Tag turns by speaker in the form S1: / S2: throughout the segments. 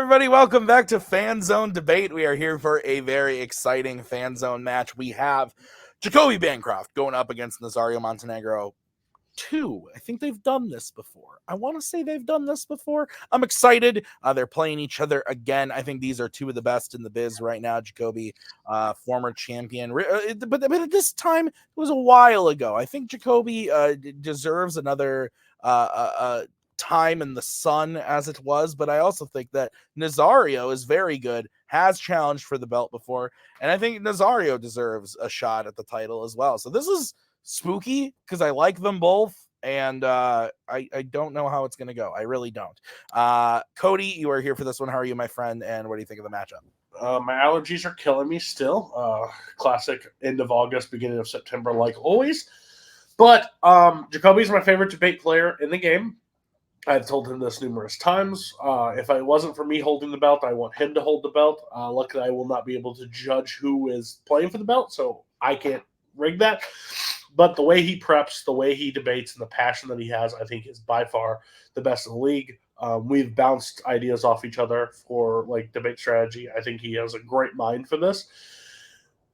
S1: everybody. Welcome back to Fanzone Debate. We are here for a very exciting Fanzone match. We have Jacoby Bancroft going up against Nazario Montenegro 2. I think they've done this before. I want to say they've done this before. I'm excited. They're playing each other again. I think these are two of the best in the biz right now. Jacoby, former champion. But at this time, it was a while ago. I think Jacoby deserves another time in the sun as it was, but I also think that Nazario is very good, has challenged for the belt before, and I think Nazario deserves a shot at the title as well. So this is spooky because I like them both, and I don't know how it's going to go. I really don't. Cody, you are here for this one. How are you, my friend, and what do you think of the matchup?
S2: My allergies are killing me still. Classic end of August, beginning of September, like always. But Jacoby's my favorite debate player in the game. I've told him this numerous times. If it wasn't for me holding the belt, I want him to hold the belt. Luckily, I will not be able to judge who is playing for the belt, so I can't rig that. But the way he preps, the way he debates, and the passion that he has, I think is by far the best in the league. We've bounced ideas off each other for like debate strategy. I think he has a great mind for this.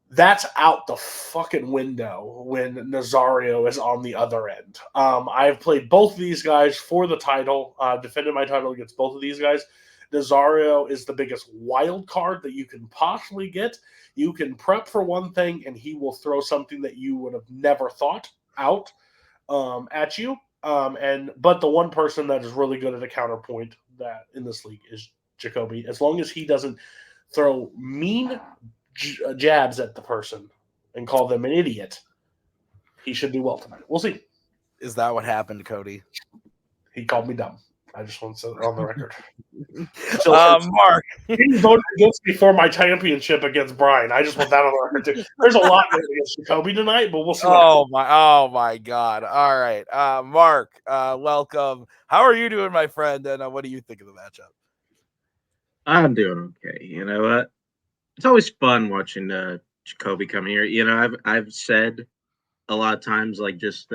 S2: That's out the fucking window when Nazario is on the other end. I've played both of these guys for the title, defended my title against both of these guys. Nazario is the biggest wild card that you can possibly get. You can prep for one thing, and he will throw something that you would have never thought out at you. But the one person that is really good at a counterpoint that in this league is Jacoby. As long as he doesn't throw mean jabs at the person and call them an idiot, he should do well tonight. We'll see.
S1: Is that what happened, Cody?
S2: He called me dumb. I just want to say it on the record.
S1: Mark,
S2: he voted against me for my championship against Brian. I just want that on the record too. There's a lot against Jacoby tonight, but we'll see.
S1: Oh my God! All right, Mark, welcome. How are you doing, my friend? And what do you think of the matchup?
S3: I'm doing okay. You know what? It's always fun watching Jacoby come here. You know, I've said a lot of times, like just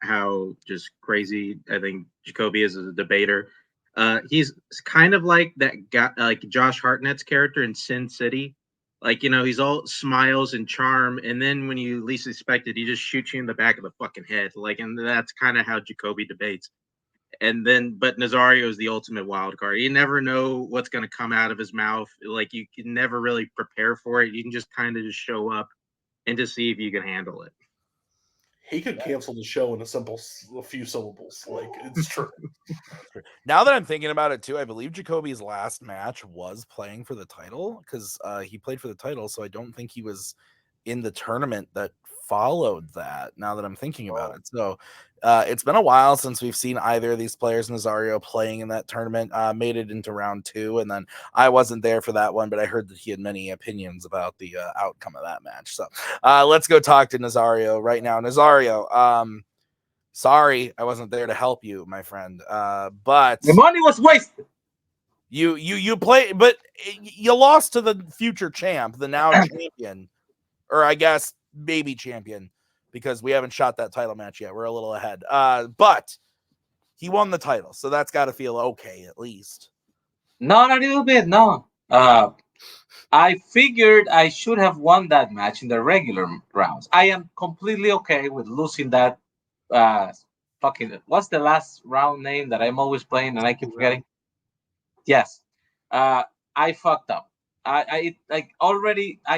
S3: how just crazy I think Jacoby is as a debater. He's kind of like that guy, like Josh Hartnett's character in Sin City. Like, you know, he's all smiles and charm, and then when you least expect it, he just shoots you in the back of the fucking head. Like, and that's kind of how Jacoby debates. And then, but Nazario is the ultimate wild card. You never know what's going to come out of his mouth. Like, you can never really prepare for it. You can just kind of just show up and just see if you can handle it.
S2: He could cancel the show in a few syllables. Like, it's true.
S1: Now that I'm thinking about it too, I believe Jacoby's last match was playing for the title because he played for the title. So I don't think he was in the tournament that followed that, now that I'm thinking about it. So it's been a while since we've seen either of these players, Nazario, playing in that tournament. Made it into round 2, and then I wasn't there for that one, but I heard that he had many opinions about the outcome of that match. So let's go talk to Nazario right now. Nazario, sorry I wasn't there to help you, my friend, but
S3: the money was wasted.
S1: You play, but you lost to the future champ, the now champion, or I guess maybe champion, because we haven't shot that title match yet. We're a little ahead. But he won the title, so that's got to feel okay at least.
S4: Not a little bit, no. I figured I should have won that match in the regular rounds. I am completely okay with losing that. What's the last round name that I'm always playing and I keep forgetting? Yes. I fucked up. I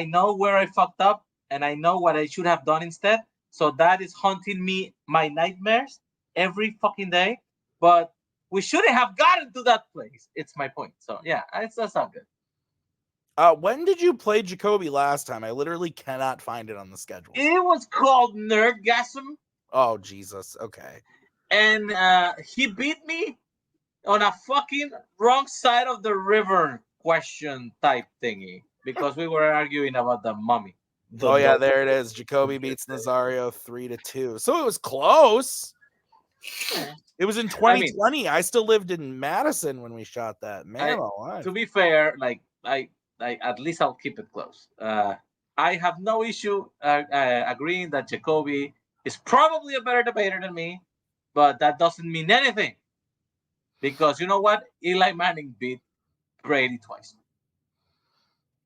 S4: know where I fucked up, and I know what I should have done instead. So that is haunting me, my nightmares, every fucking day. But we shouldn't have gotten to that place. It's my point. So yeah, that's not good.
S1: When did you play Jacoby last time? I literally cannot find it on the schedule.
S4: It was called Nerdgasm.
S1: Oh, Jesus. Okay.
S4: And he beat me on a fucking wrong side of the river question type thingy because we were arguing about the mummy.
S1: Yeah, there it is. Jacoby beats Nazario 3-2. So it was close. Yeah. It was in 2020. I still lived in Madison when we shot that. Man,
S4: to be fair, I at least I'll keep it close. I have no issue agreeing that Jacoby is probably a better debater than me, but that doesn't mean anything. Because you know what? Eli Manning beat Brady twice.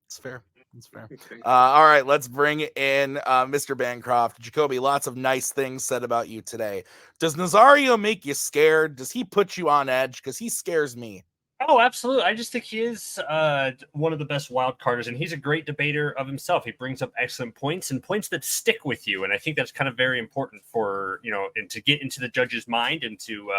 S1: It's fair. It's fair.
S3: Okay.
S1: All right, let's bring in Mr. Bancroft. Jacoby, lots of nice things said about you today. Does Nazario make you scared? Does he put you on edge? Because he scares me.
S5: Oh, absolutely. I just think he is one of the best wild carders, and he's a great debater of himself. He brings up excellent points and points that stick with you. And I think that's kind of very important for, and to get into the judge's mind and to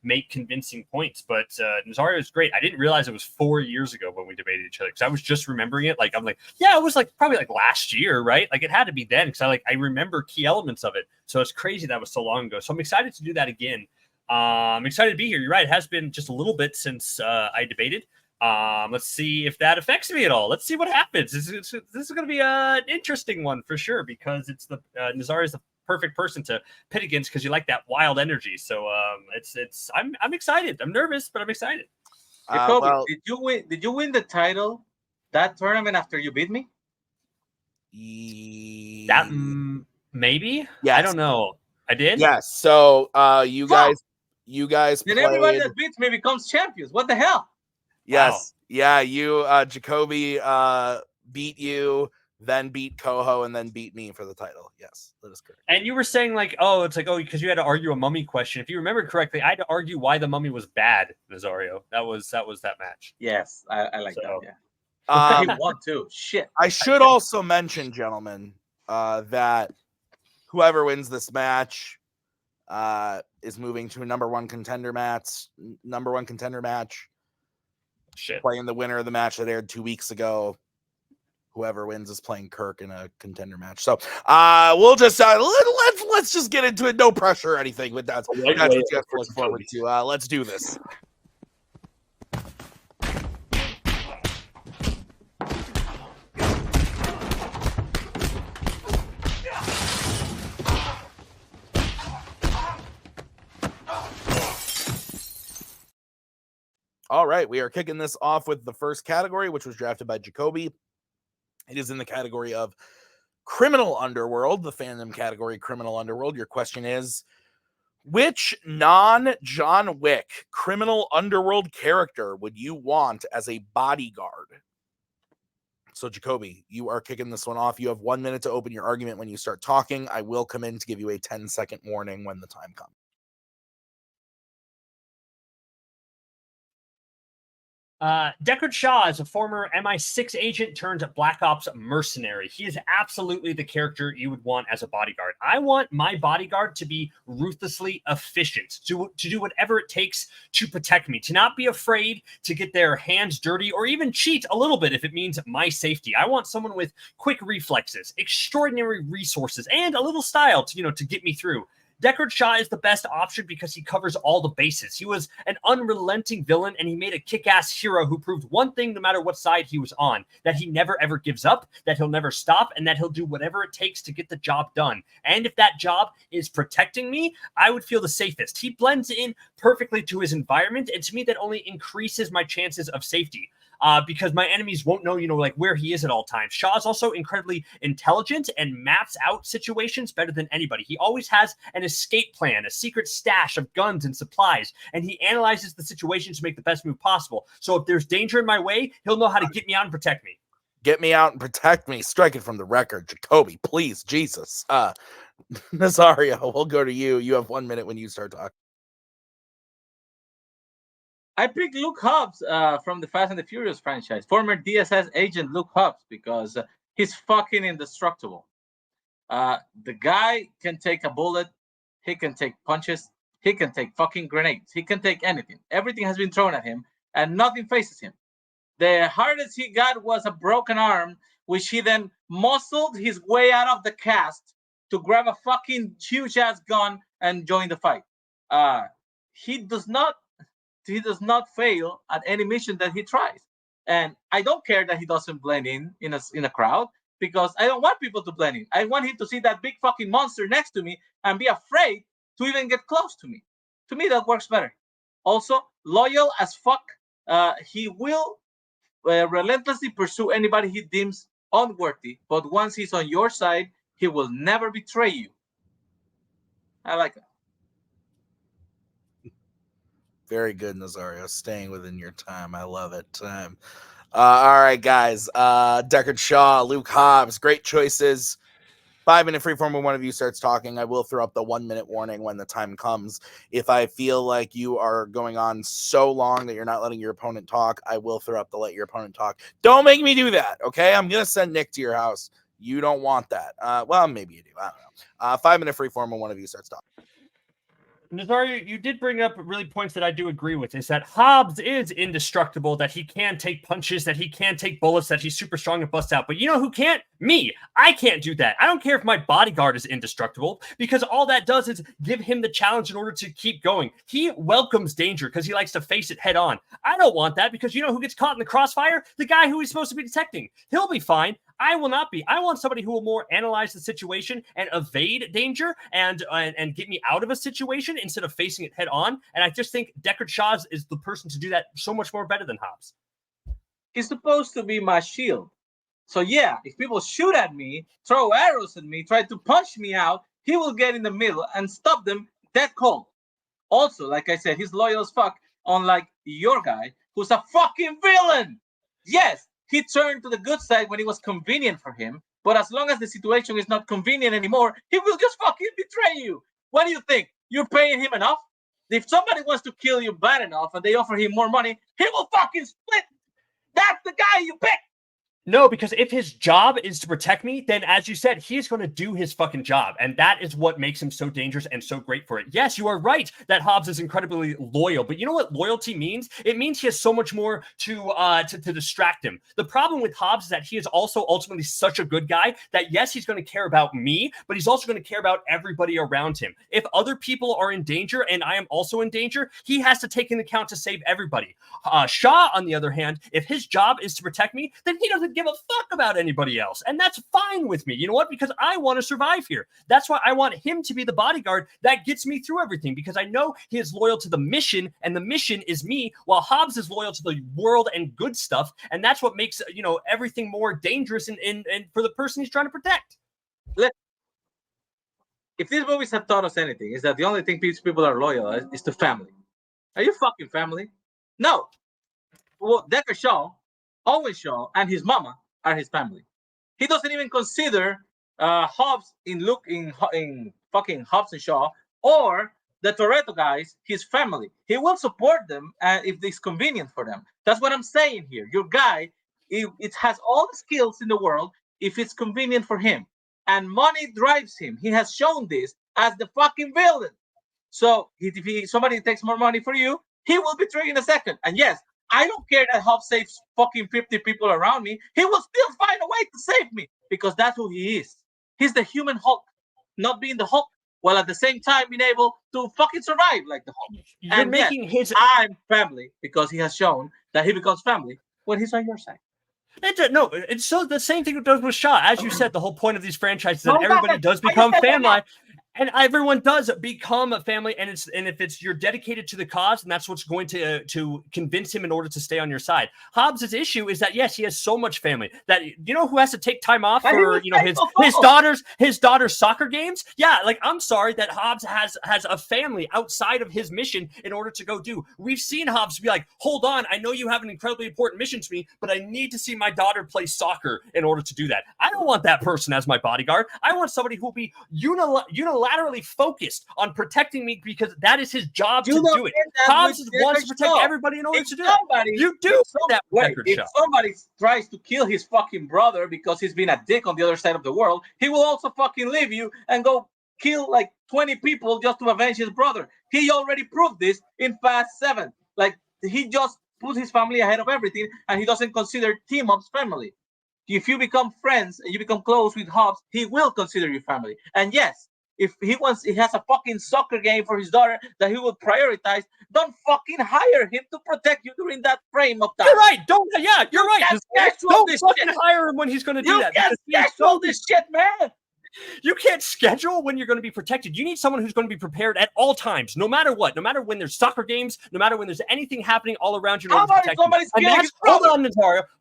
S5: make convincing points. But Nazario is great. I didn't realize it was 4 years ago when we debated each other, because I was just remembering it. I'm like, yeah, it was probably last year, right? It had to be then, because I remember key elements of it. So it's crazy that was so long ago. So I'm excited to do that again. I'm excited to be here. You're right. It has been just a little bit since I debated. Let's see if that affects me at all. Let's see what happens. This is going to be an interesting one for sure, because it's Nazario is the perfect person to pit against, because you like that wild energy. So I'm excited. I'm nervous, but I'm excited.
S4: Jacoby, did you win the title that tournament after you beat me?
S5: That maybe.
S1: Yes.
S5: I don't know. I did.
S1: Yes. So you guys
S4: Then
S1: played.
S4: everybody that beats me becomes champions. What the hell?
S1: Yes.
S5: Wow.
S1: Yeah. You Jacoby beat you, then beat Koho, and then beat me for the title. Yes, that is correct.
S5: And you were saying because you had to argue a mummy question. If you remember correctly, I had to argue why the mummy was bad, Nazario. That was that match.
S4: Yes, I like that.
S1: Yeah.
S4: You won too. Shit.
S1: I should also mention, gentlemen, that whoever wins this match is moving to a number one contender match.
S5: Shit.
S1: Playing the winner of the match that aired 2 weeks ago. Whoever wins is playing Kirk in a contender match. So we'll just let's just get into it. No pressure or anything. But that's what you have to look forward to. Let's do this. All right, we are kicking this off with the first category, which was drafted by Jacoby. It is in the category of Criminal Underworld, the fandom category, Criminal Underworld. Your question is, which non-John Wick Criminal Underworld character would you want as a bodyguard? So, Jacoby, you are kicking this one off. You have 1 minute to open your argument when you start talking. I will come in to give you a 10-second warning when the time comes.
S5: Deckard Shaw is a former MI6 agent turned Black Ops mercenary. He is absolutely the character you would want as a bodyguard. I want my bodyguard to be ruthlessly efficient, to do whatever it takes to protect me, to not be afraid to get their hands dirty or even cheat a little bit if it means my safety. I want someone with quick reflexes, extraordinary resources, and a little style to get me through. Deckard Shaw is the best option because he covers all the bases. He was an unrelenting villain, and he made a kick-ass hero who proved one thing no matter what side he was on, that he never ever gives up, that he'll never stop, and that he'll do whatever it takes to get the job done. And if that job is protecting me, I would feel the safest. He blends in perfectly to his environment, and to me that only increases my chances of safety. Because my enemies won't know, where he is at all times. Shaw's also incredibly intelligent and maps out situations better than anybody. He always has an escape plan, a secret stash of guns and supplies, and he analyzes the situation to make the best move possible. So if there's danger in my way, he'll know how to get me out and protect me.
S1: Get me out and protect me. Strike it from the record. Jacoby, please, Jesus. Nazario, we'll go to you. You have 1 minute when you start talking.
S4: I picked Luke Hobbs from the Fast and the Furious franchise, former DSS agent Luke Hobbs, because he's fucking indestructible. The guy can take a bullet, he can take punches, he can take fucking grenades, he can take anything. Everything has been thrown at him, and nothing faces him. The hardest he got was a broken arm, which he then muscled his way out of the cast to grab a fucking huge-ass gun and join the fight. He does not fail at any mission that he tries. And I don't care that he doesn't blend in a crowd, because I don't want people to blend in. I want him to see that big fucking monster next to me and be afraid to even get close to me. To me, that works better. Also, loyal as fuck. He will relentlessly pursue anybody he deems unworthy, but once he's on your side, he will never betray you. I like that.
S1: Very good, Nazario. Staying within your time. I love it. All right, guys. Deckard Shaw, Luke Hobbs, great choices. 5-minute freeform when one of you starts talking. I will throw up the 1-minute warning when the time comes. If I feel like you are going on so long that you're not letting your opponent talk, I will throw up the let your opponent talk. Don't make me do that, okay? I'm going to send Nick to your house. You don't want that. Well, maybe you do. I don't know. 5-minute freeform when one of you starts talking.
S5: Nazario, you did bring up really points that I do agree with, is that Hobbs is indestructible, that he can take punches, that he can take bullets, that he's super strong and bust out. But you know who can't? Me. I can't do that. I don't care if my bodyguard is indestructible, because all that does is give him the challenge in order to keep going. He welcomes danger because he likes to face it head on. I don't want that, because you know who gets caught in the crossfire? The guy who he's supposed to be detecting. He'll be fine. I will not be. I want somebody who will more analyze the situation and evade danger and get me out of a situation instead of facing it head on. And I just think Deckard Shaw is the person to do that so much more better than Hobbs.
S4: He's supposed to be my shield. So yeah, if people shoot at me, throw arrows at me, try to punch me out, he will get in the middle and stop them dead cold. Also, like I said, he's loyal as fuck, unlike your guy, who's a fucking villain. Yes, he turned to the good side when it was convenient for him, but as long as the situation is not convenient anymore, he will just fucking betray you. What do you think? You're paying him enough? If somebody wants to kill you bad enough and they offer him more money, he will fucking split. That's the guy you pick.
S5: No, because if his job is to protect me, then as you said, he's going to do his fucking job. And that is what makes him so dangerous and so great for it. Yes, you are right that Hobbs is incredibly loyal, but you know what loyalty means? It means he has so much more to distract him. The problem with Hobbs is that he is also ultimately such a good guy that yes, he's going to care about me, but he's also going to care about everybody around him. If other people are in danger and I am also in danger, he has to take into account to save everybody. Shaw, on the other hand, if his job is to protect me, then he doesn't give a fuck about anybody else. And that's fine with me. You know what? Because I want to survive here. That's why I want him to be the bodyguard that gets me through everything, because I know he is loyal to the mission and the mission is me, while Hobbs is loyal to the world and good stuff. And that's what makes, you know, everything more dangerous and for the person he's trying to protect.
S4: If these movies have taught us anything, is that the only thing people are loyal is to family. Are you fucking family? No. Well, Deckard Shaw, Owen Shaw, and his mama are his family. He doesn't even consider Hobbs in fucking Hobbs and Shaw or the Toretto guys his family. He will support them if it's convenient for them. That's what I'm saying here. Your guy, it has all the skills in the world if it's convenient for him. And money drives him. He has shown this as the fucking villain. So if somebody takes more money for you, he will betray in a second. And yes, I don't care that Hobbs saves fucking 50 people around me. He will still find a way to save me because that's who he is. He's the human Hulk, not being the Hulk, while at the same time being able to fucking survive like the Hulk.
S5: You're
S4: and
S5: making
S4: yes, I'm family because he has shown that he becomes family when he's on your side.
S5: No, it's so the same thing does with Shaw. As you said, the whole point of these franchises is that everybody does become family. And everyone does become a family, and if you're dedicated to the cause, and that's what's going to convince him in order to stay on your side. Hobbs' issue is that yes, he has so much family that you know who has to take time off for his daughter's soccer games. Yeah, like I'm sorry that Hobbs has a family outside of his mission in order to go do. We've seen Hobbs be like, hold on, I know you have an incredibly important mission to me, but I need to see my daughter play soccer in order to do that. I don't want that person as my bodyguard. I want somebody who will be unilaterally focused on protecting me because that is his job to do it. Hobbs wants to protect everybody in order to do it. You do that with Deckard Shaw.
S4: If somebody tries to kill his fucking brother because he's been a dick on the other side of the world, he will also fucking leave you and go kill like 20 people just to avenge his brother. He already proved this in Fast 7. Like, he just put his family ahead of everything, and he doesn't consider team-ups family. If you become friends and you become close with Hobbs, he will consider you family. And yes, if he has a fucking soccer game for his daughter that he will prioritize, don't fucking hire him to protect you during that frame of time.
S5: You're right. You're right. Don't fucking hire him when he's going to do that.
S4: You can't schedule this shit, man.
S5: You can't schedule when you're going to be protected. You need someone who's going to be prepared at all times, no matter what, no matter when there's soccer games, no matter when there's anything happening all around you.
S4: How about if somebody's killing his brother?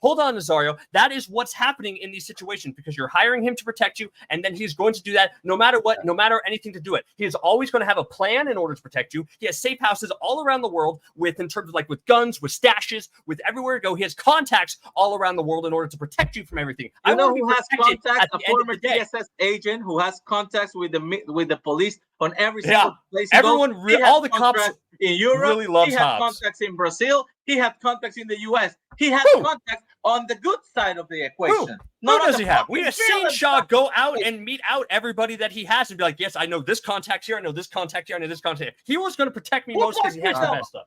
S5: Hold on, Nazario. That is what's happening in these situations because you're hiring him to protect you, and then he's going to do that no matter what, no matter anything to do it. He is always going to have a plan in order to protect you. He has safe houses all around the world in terms of with guns, with stashes, with everywhere to go. He has contacts all around the world in order to protect you from everything.
S4: You know who has contacts? A former TSS agent who has contacts with the police on every single place.
S5: All the cops
S4: in Europe.
S5: Really loves
S4: he had
S5: Hobbs.
S4: Contacts in Brazil. He had contacts in the US. He has contacts on the good side of the equation.
S5: Who does he have? We have seen Shaw go out and meet out everybody that he has and be like, yes, I know this contact here. I know this contact here. I know this contact here. He was going to protect me most because he has the best stuff.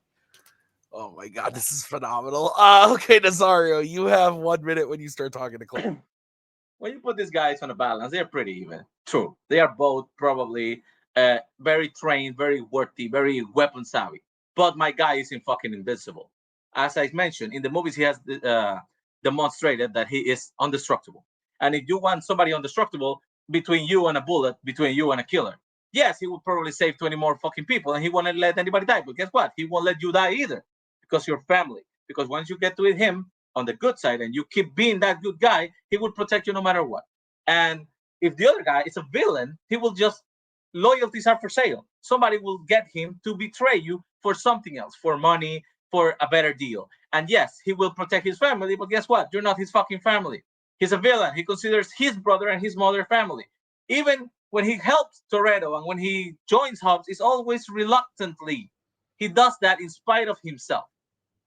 S1: Oh my God, this is phenomenal. Okay, Nazario, you have 1 minute when you start talking to Clay.
S4: When you put these guys on a balance, they're pretty even. True. They are both probably very trained, very worthy, very weapon savvy. But my guy isn't fucking invincible. As I mentioned, in the movies, he has demonstrated that he is indestructible. And if you want somebody indestructible between you and a bullet, between you and a killer, yes, he will probably save 20 more fucking people and he won't let anybody die. But guess what? He won't let you die either because you're family. Because once you get to him on the good side and you keep being that good guy, he will protect you no matter what. And if the other guy is a villain, he will just, loyalties are for sale. Somebody will get him to betray you for something else, for money, for a better deal. And yes, he will protect his family, but guess what? You're not his fucking family. He's a villain. He considers his brother and his mother family. Even when he helps Toretto and when he joins Hobbs, it's always reluctantly. He does that in spite of himself.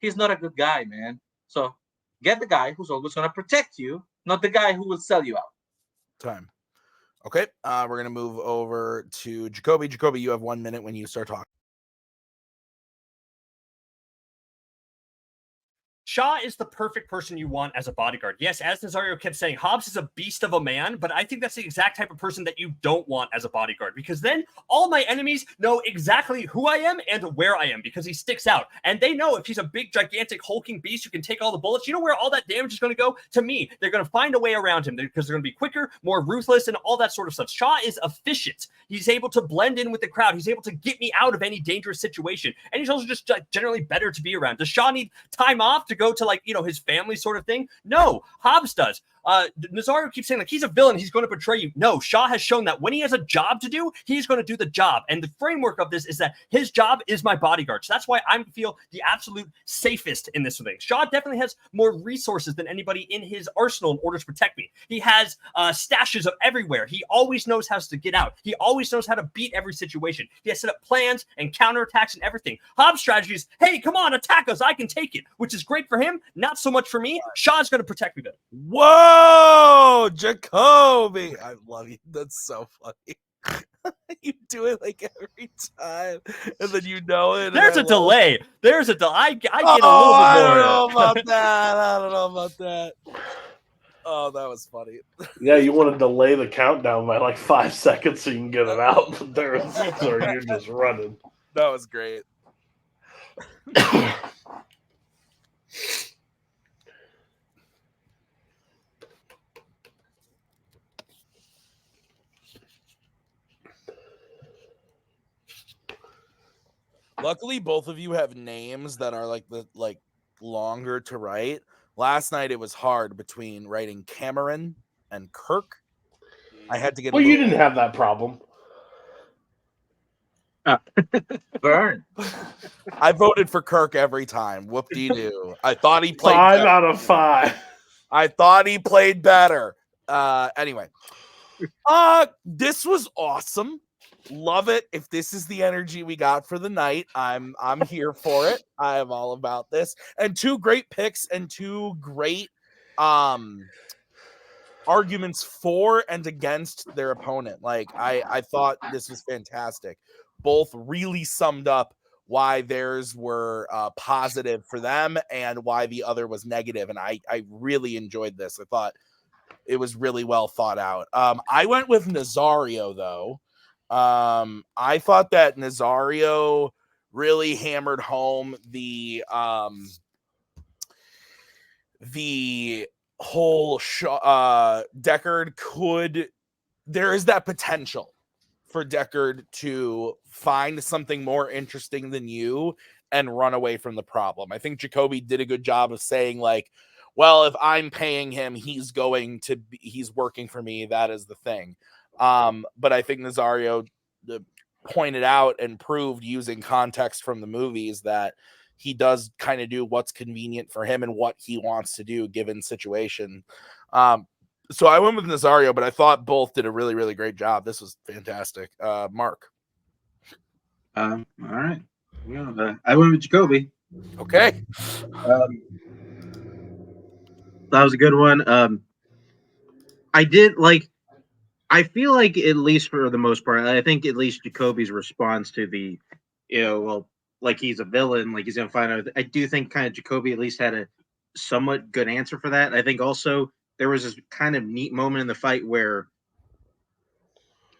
S4: He's not a good guy, man. So get the guy who's always going to protect you, not the guy who will sell you out.
S1: Time. Okay, we're going to move over to Jacoby. Jacoby, you have 1 minute when you start talking.
S5: Shaw is the perfect person you want as a bodyguard. Yes, as Nazario kept saying, Hobbs is a beast of a man, but I think that's the exact type of person that you don't want as a bodyguard because then all my enemies know exactly who I am and where I am because he sticks out. And they know if he's a big, gigantic, hulking beast who can take all the bullets, you know where all that damage is going to go? To me. They're going to find a way around him because they're going to be quicker, more ruthless, and all that sort of stuff. Shaw is efficient. He's able to blend in with the crowd. He's able to get me out of any dangerous situation. And he's also just generally better to be around. Does Shaw need time off to go to his family sort of thing? No, Hobbs does. Nazario keeps saying he's a villain, he's going to betray you. No, Shaw has shown that when he has a job to do, he's going to do the job. And the framework of this is that his job is my bodyguard. So that's why I feel the absolute safest in this thing. Shaw definitely has more resources than anybody in his arsenal in order to protect me. He has stashes of everywhere. He always knows how to get out. He always knows how to beat every situation. He has set up plans and counterattacks and everything. Hobbs' strategy is, hey, come on, attack us. I can take it, which is great for him. Not so much for me. Shaw's going to protect me better.
S1: Whoa, Jacoby. I love you. That's so funny. You do it every time, and then you know it.
S5: There's a delay. There's a delay. I get a little bit more.
S1: I don't know about that. I don't know about that. Oh, that was funny.
S2: Yeah, you want to delay the countdown by 5 seconds so you can get it out. But you're just running.
S1: That was great. Luckily, both of you have names that are longer to write. Last night it was hard between writing Cameron and Kirk. I had to get.
S2: Well, you didn't have that problem.
S4: Burn.
S1: I voted for Kirk every time. Whoop-de-doo. I thought he played
S2: 5
S1: better.
S2: out of 5.
S1: I thought he played better. Anyway. This was awesome. Love it. If this is the energy we got for the night, I'm here for it. I am all about this. And 2 great picks and 2 great arguments for and against their opponent. I thought this was fantastic. Both really summed up why theirs were positive for them and why the other was negative. And I really enjoyed this. I thought it was really well thought out. I went with Nazario, though. I thought that Nazario really hammered home the whole Deckard could there is that potential for Deckard to find something more interesting than you and run away from the problem. I think Jacoby did a good job of saying, like, well, if I'm paying him, he's working for me. That is the thing. But I think Nazario pointed out and proved using context from the movies that he does kind of do what's convenient for him and what he wants to do given situation. So I went with Nazario, but I thought both did a really, really great job. This was fantastic. Mark.
S3: All right. Yeah, I went with Jacoby.
S1: Okay.
S3: That was a good one. I did like. I feel like, at least for the most part, I think at least Jacoby's response to the, well, like he's a villain, like he's gonna find out. I do think kind of Jacoby at least had a somewhat good answer for that. I think also there was this kind of neat moment in the fight where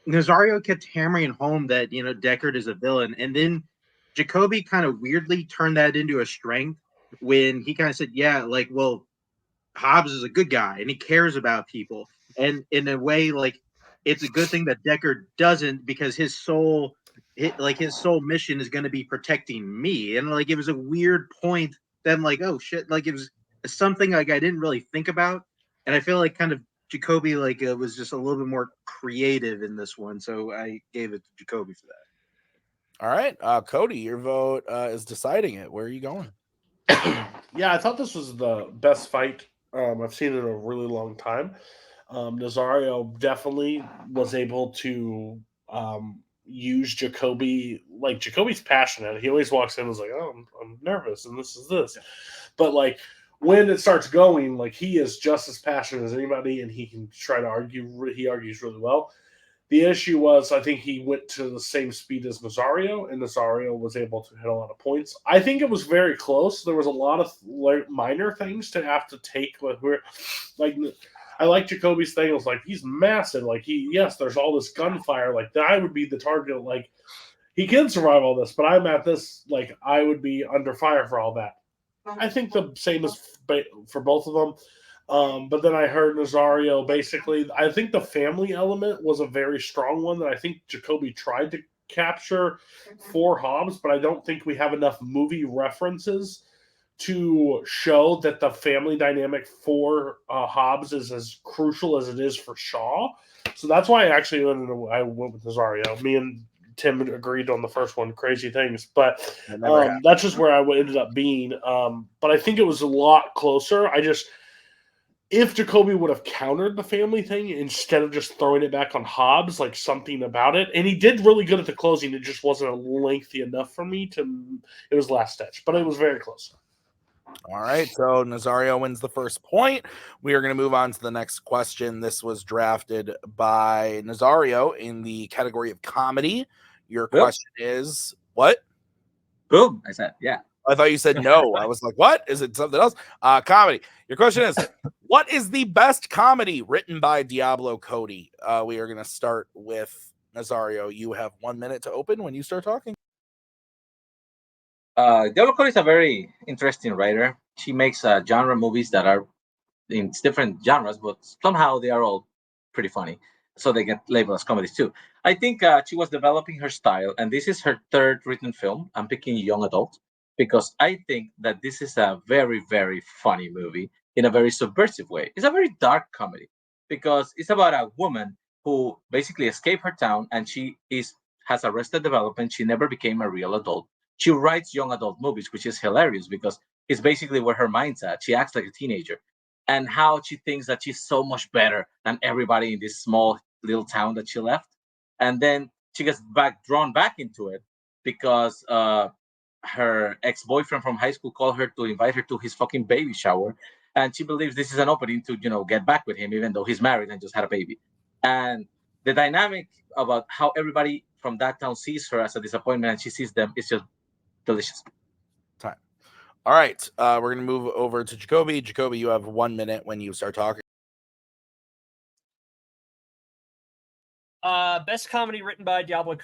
S3: Nazario kept hammering home that Deckard is a villain, and then Jacoby kind of weirdly turned that into a strength when he kind of said, "Yeah, like, well, Hobbs is a good guy and he cares about people," and in a way, like, it's a good thing that Deckard doesn't, because his sole mission is going to be protecting me, and like it was a weird point. Then like, oh shit, like it was something like I didn't really think about, and I feel like kind of Jacoby was just a little bit more creative in this one, so I gave it to Jacoby for that.
S1: All right, Cody, your vote is deciding it. Where are you going?
S2: Yeah, I thought this was the best fight I've seen in a really long time. Nazario definitely was able to use Jacoby. Like, Jacoby's passionate. He always walks in and is like, "Oh, I'm nervous, and this is this." But like when it starts going, like, he is just as passionate as anybody, and he can try to argue. He argues really well. The issue was, I think he went to the same speed as Nazario, and Nazario was able to hit a lot of points. I think it was very close. There was a lot of minor things to have to take. Like, I like Jacoby's thing. It was like, he's massive. Like, there's all this gunfire. Like, I would be the target. Like, he can survive all this, but I'm at this. Like, I would be under fire for all that. I think the same is for both of them. But then I heard Nazario basically, I think the family element was a very strong one that I think Jacoby tried to capture for Hobbs, but I don't think we have enough movie references to show that the family dynamic for Hobbs is as crucial as it is for Shaw. So that's why I went with Nazario. Me and Tim agreed on the first one, crazy things, but that's just where I ended up being. But I think it was a lot closer. If Jacoby would have countered the family thing instead of just throwing it back on Hobbs, like something about it, and he did really good at the closing, it just wasn't lengthy enough for me it was last stitch, but it was very close.
S1: All right, so Nazario wins the first point. We are going to move on to the next question. This was drafted by Nazario in the category of comedy. Your question is what?
S4: Boom, I said, yeah.
S1: I thought you said no. I was like, what? Is it something else? Comedy. Your question is, what is the best comedy written by Diablo Cody? We are going to start with Nazario. You have 1 minute to open when you start talking.
S4: Diablo Cody is a very interesting writer. She makes genre movies that are in different genres, but somehow they are all pretty funny. So they get labeled as comedies too. I think she was developing her style, and this is her third written film. I'm picking young adult, because I think that this is a very, very funny movie in a very subversive way. It's a very dark comedy because it's about a woman who basically escaped her town, and she has arrested development. She never became a real adult. She writes young adult movies, which is hilarious because it's basically where her mind's at. She acts like a teenager, and how she thinks that she's so much better than everybody in this small little town that she left. And then she gets drawn back into it because her ex-boyfriend from high school called her to invite her to his fucking baby shower, and she believes this is an opening to get back with him, even though he's married and just had a baby. And the dynamic about how everybody from that town sees her as a disappointment and she sees them is just delicious.
S1: Time. All right, we're gonna move over to Jacoby. Jacoby, you have 1 minute when you start talking.
S5: Best comedy written by Diablo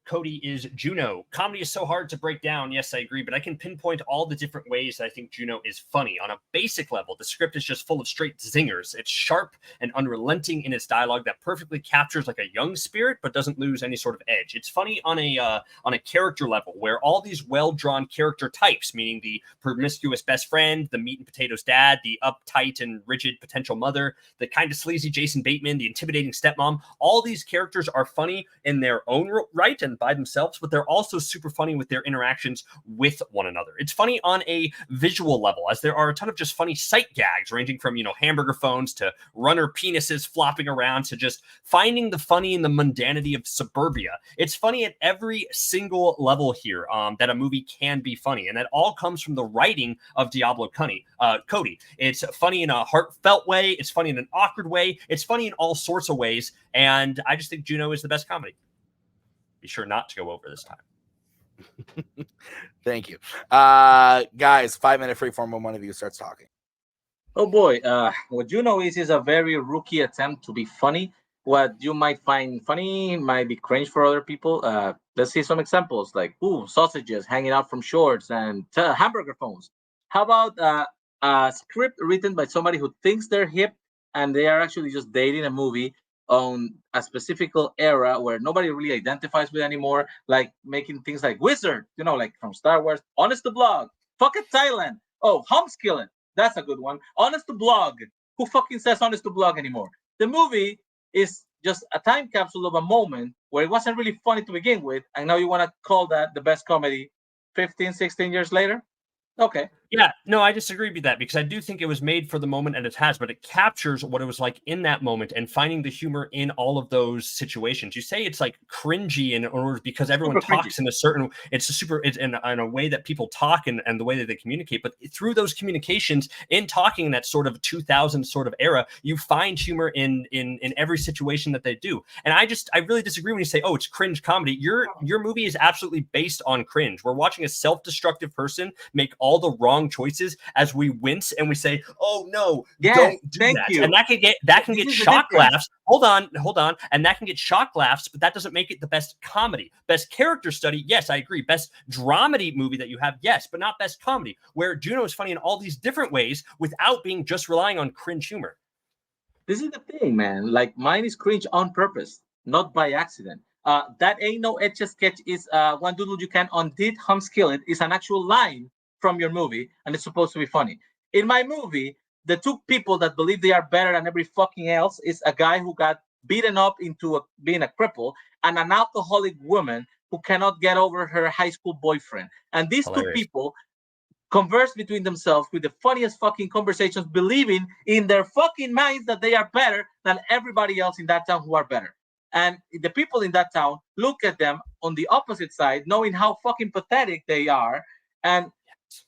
S5: Cody is Juno. Comedy is so hard to break down. Yes, I agree, but I can pinpoint all the different ways that I think Juno is funny. On a basic level, the script is just full of straight zingers. It's sharp and unrelenting in its dialogue that perfectly captures like a young spirit, but doesn't lose any sort of edge. It's funny on a character level, where all these well-drawn character types, meaning the promiscuous best friend, the meat and potatoes dad, the uptight and rigid potential mother, the kind of sleazy Jason Bateman, the intimidating stepmom, all these characters are funny in their own right and by themselves, but they're also super funny with their interactions with one another. It's funny on a visual level, as there are a ton of just funny sight gags, ranging from, hamburger phones to runner penises flopping around to just finding the funny in the mundanity of suburbia. It's funny at every single level here, that a movie can be funny, and that all comes from the writing of Diablo Cody. It's funny in a heartfelt way. It's funny in an awkward way. It's funny in all sorts of ways, and I just think Juno is the best comedy. Be sure not to go over this time.
S1: Thank you. Guys, 5-minute freeform when one of you starts talking.
S4: Oh boy, what Juno is a very rookie attempt to be funny. What you might find funny might be cringe for other people. Let's see some examples, like sausages hanging out from shorts and hamburger phones. How about a script written by somebody who thinks they're hip and they are actually just dating a movie on a specific era where nobody really identifies with anymore, like making things like Wizard, like from Star Wars, Honest to Blog, Fuck it Thailand, Homeskilling, that's a good one, Honest to Blog. Who fucking says Honest to Blog anymore? The movie is just a time capsule of a moment where it wasn't really funny to begin with, and now you want to call that the best comedy 15, 16 years later? Okay.
S5: Yeah, no, I disagree with that, because I do think it was made for the moment, and it has, but it captures what it was like in that moment and finding the humor in all of those situations. You say it's like cringy in order because everyone talks in a certain, it's in a way that people talk and the way that they communicate, but through those communications in talking in that sort of 2000 sort of era, you find humor in every situation that they do. And I really disagree when you say, it's cringe comedy. Your movie is absolutely based on cringe. We're watching a self-destructive person make all the wrong choices as we wince and we say, "Oh no, don't do that." And that can get shock laughs. Hold on, and that can get shock laughs, but that doesn't make it the best comedy. Best character study, yes, I agree. Best dramedy movie that you have, yes, but not best comedy. Where Juno is funny in all these different ways without being just relying on cringe humor.
S4: This is the thing, man. Like, mine is cringe on purpose, not by accident. That ain't no etch a sketch is one doodle you can undid humskill it is an actual line from your movie, and it's supposed to be funny. In my movie, the two people that believe they are better than every fucking else is a guy who got beaten up into being a cripple and an alcoholic woman who cannot get over her high school boyfriend. And these two people converse between themselves with the funniest fucking conversations, believing in their fucking minds that they are better than everybody else in that town who are better. And the people in that town look at them on the opposite side, knowing how fucking pathetic they are. And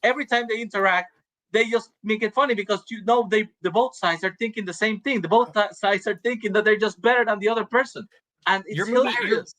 S4: every time they interact, they just make it funny because the both sides are thinking the same thing. The both sides are thinking that they're just better than the other person, and it's hilarious.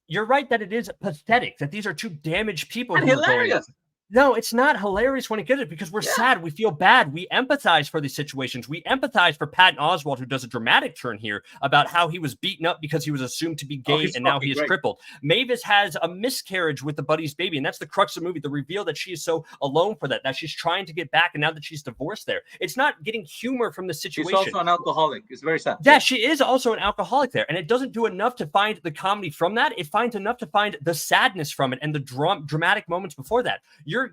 S5: You're right that it is pathetic that these are two damaged people.
S4: And hilarious.
S5: No, it's not hilarious when it gets it, because we're sad. We feel bad. We empathize for these situations. We empathize for Patton Oswalt, who does a dramatic turn here about how he was beaten up because he was assumed to be gay and now he is crippled. Mavis has a miscarriage with the buddy's baby, and that's the crux of the movie, the reveal that she is so alone for that she's trying to get back, and now that she's divorced there. It's not getting humor from the situation.
S4: She's also an alcoholic. It's very sad.
S5: Yeah, she is also an alcoholic there, and it doesn't do enough to find the comedy from that. It finds enough to find the sadness from it and the dramatic moments before that.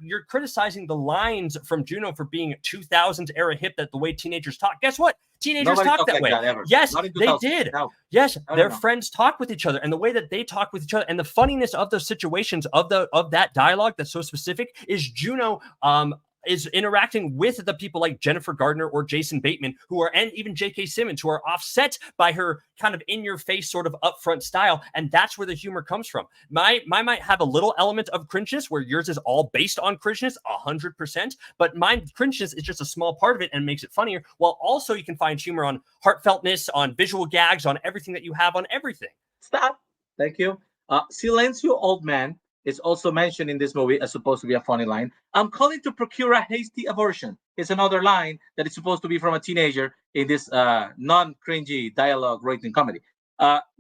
S5: You're criticizing the lines from Juno for being 2000s era hip, that the way teenagers talk. Guess what? Teenagers talk that way. Yes, they did.
S4: No.
S5: Yes, their friends talk with each other, and the way that they talk with each other, and the funniness of those situations of that dialogue that's so specific is Juno is interacting with the people like Jennifer Gardner or Jason Bateman, and even J.K. Simmons, who are offset by her kind of in-your-face sort of upfront style, and that's where the humor comes from. My might have a little element of cringeness, where yours is all based on cringeness, 100%, but mine cringeness is just a small part of it and makes it funnier, while also you can find humor on heartfeltness, on visual gags, on everything that you have on everything.
S4: Stop. Thank you. Silencio, old man, is also mentioned in this movie as supposed to be a funny line. I'm calling to procure a hasty abortion. It's another line that is supposed to be from a teenager in this non-cringy dialogue written comedy.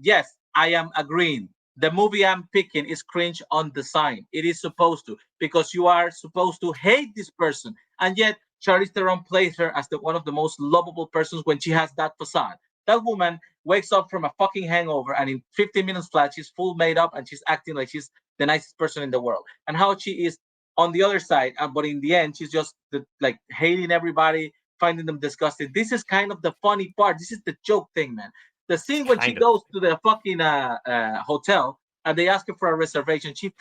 S4: Yes, I am agreeing. The movie I'm picking is cringe on design. It is supposed to, because you are supposed to hate this person. And yet, Charlize Theron plays her as one of the most lovable persons when she has that facade. That woman wakes up from a fucking hangover, and in 15 minutes flat, she's full made up and she's acting like she's the nicest person in the world. And how she is on the other side, but in the end, she's just like hating everybody, finding them disgusting. This is kind of the funny part. This is the joke thing, man. The scene when she goes to the fucking hotel and they ask her for a reservation, she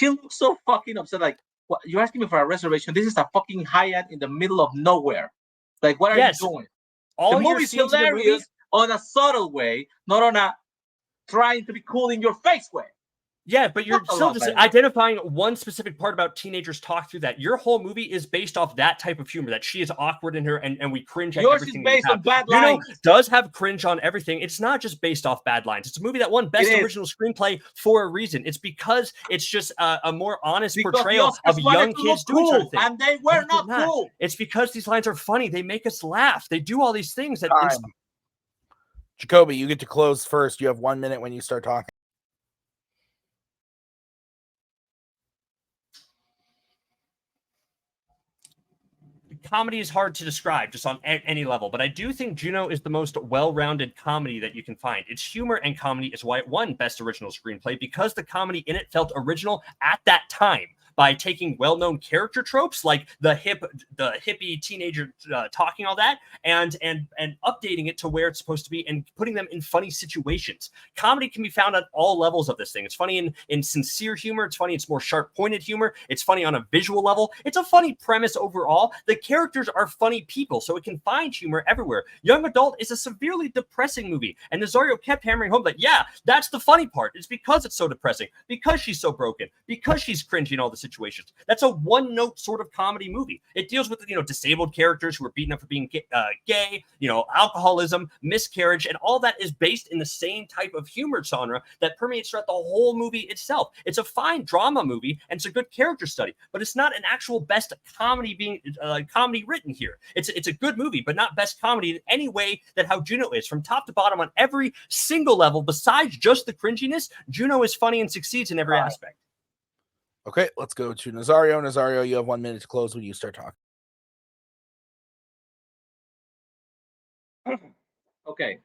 S4: looks so fucking upset. Like, what, you're asking me for a reservation? This is a fucking Hyatt in the middle of nowhere. Like, what are you doing? The movie's hilarious on a subtle way, not on a trying to be cool in your face way.
S5: Yeah, but you're still just identifying one specific part about teenagers talk through that. Your whole movie is based off that type of humor, that she is awkward in her and we cringe at everything.
S4: Yours is based on bad lines.
S5: Does have cringe on everything. It's not just based off bad lines. It's a movie that won Best Original Screenplay for a reason. It's because it's just a more honest portrayal of young kids doing
S4: cool,
S5: certain things.
S4: And they were not cool.
S5: It's because these lines are funny. They make us laugh. They do all these things.
S1: Jacoby, you get to close first. You have 1 minute when you start talking.
S5: Comedy is hard to describe just on any level, but I do think Juno is the most well-rounded comedy that you can find. Its humor and comedy is why it won Best Original Screenplay, because the comedy in it felt original at that time by taking well-known character tropes like the hippie teenager talking all that and updating it to where it's supposed to be and putting them in funny situations. Comedy can be found at all levels of this thing. It's funny in sincere humor. It's funny. It's more sharp-pointed humor. It's funny on a visual level. It's a funny premise overall. The characters are funny people, so it can find humor everywhere. Young Adult is a severely depressing movie, and Nazario kept hammering home that, yeah, that's the funny part. It's because it's so depressing, because she's so broken, because she's cringy in all the situations. That's a one-note sort of comedy movie. It deals with, disabled characters who are beaten up for being gay, alcoholism, miscarriage, and all that is based in the same type of humor genre that permeates throughout the whole movie itself. It's a fine drama movie, and it's a good character study, but it's not an actual best comedy being comedy written here. It's a good movie, but not best comedy in any way that how Juno is. From top to bottom on every single level, besides just the cringiness, Juno is funny and succeeds in every aspect.
S1: Okay, let's go to Nazario. Nazario, you have 1 minute to close when you start talking.
S4: Okay.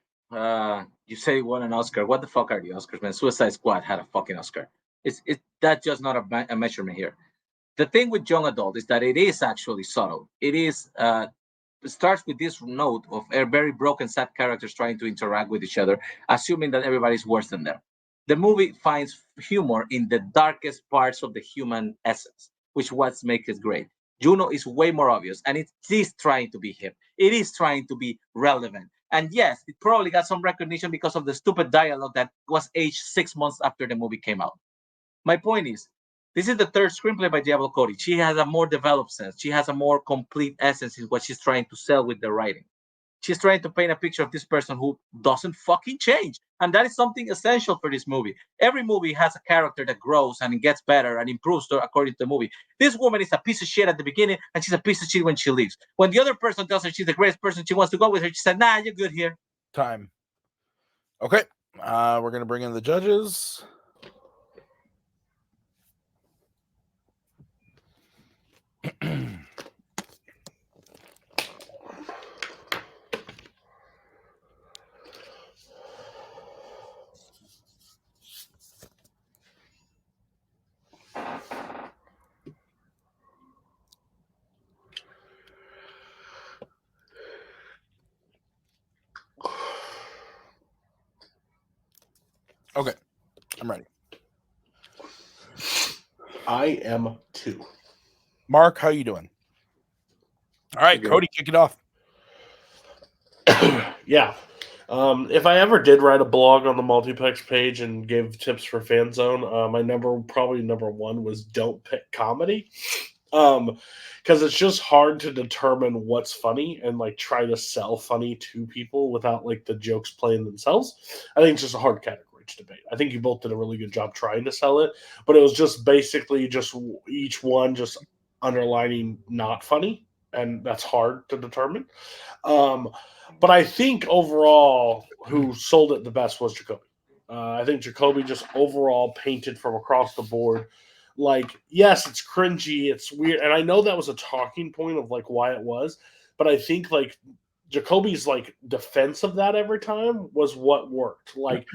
S4: You say you won an Oscar. What the fuck are the Oscars, man? Suicide Squad had a fucking Oscar. That's just not a measurement here. The thing with Young Adult is that it is actually subtle. It is it starts with this note of very broken, sad characters trying to interact with each other, assuming that everybody's worse than them. The movie finds humor in the darkest parts of the human essence, which what makes it great. Juno is way more obvious, and it is trying to be hip. It is trying to be relevant. And yes, it probably got some recognition because of the stupid dialogue that was aged 6 months after the movie came out. My point is, this is the third screenplay by Diablo Cody. She has a more developed sense. She has a more complete essence in what she's trying to sell with the writing. She's trying to paint a picture of this person who doesn't fucking change. And that is something essential for this movie. Every movie has a character that grows and gets better and improves according to the movie. This woman is a piece of shit at the beginning, and she's a piece of shit when she leaves. When the other person tells her she's the greatest person, she wants to go with her, she said, nah, you're good here.
S1: Time. Okay. We're going to bring in the judges. Okay, I'm ready.
S2: I am too.
S1: Mark, how you doing? All right, Cody, kick it off.
S2: Yeah. If I ever did write a blog on the Multiplex page and gave tips for Fanzone, my number one was don't pick comedy. Because it's just hard to determine what's funny and like try to sell funny to people without like the jokes playing themselves. I think it's just a hard category to debate. I think you both did a really good job trying to sell it, but it was just basically just each one just underlining not funny, and that's hard to determine. But I think overall who sold it the best was Jacoby. I think Jacoby just overall painted from across the board. Like, yes, it's cringy, it's weird, and I know that was a talking point of like why it was, but I think like Jacoby's like defense of that every time was what worked. Like,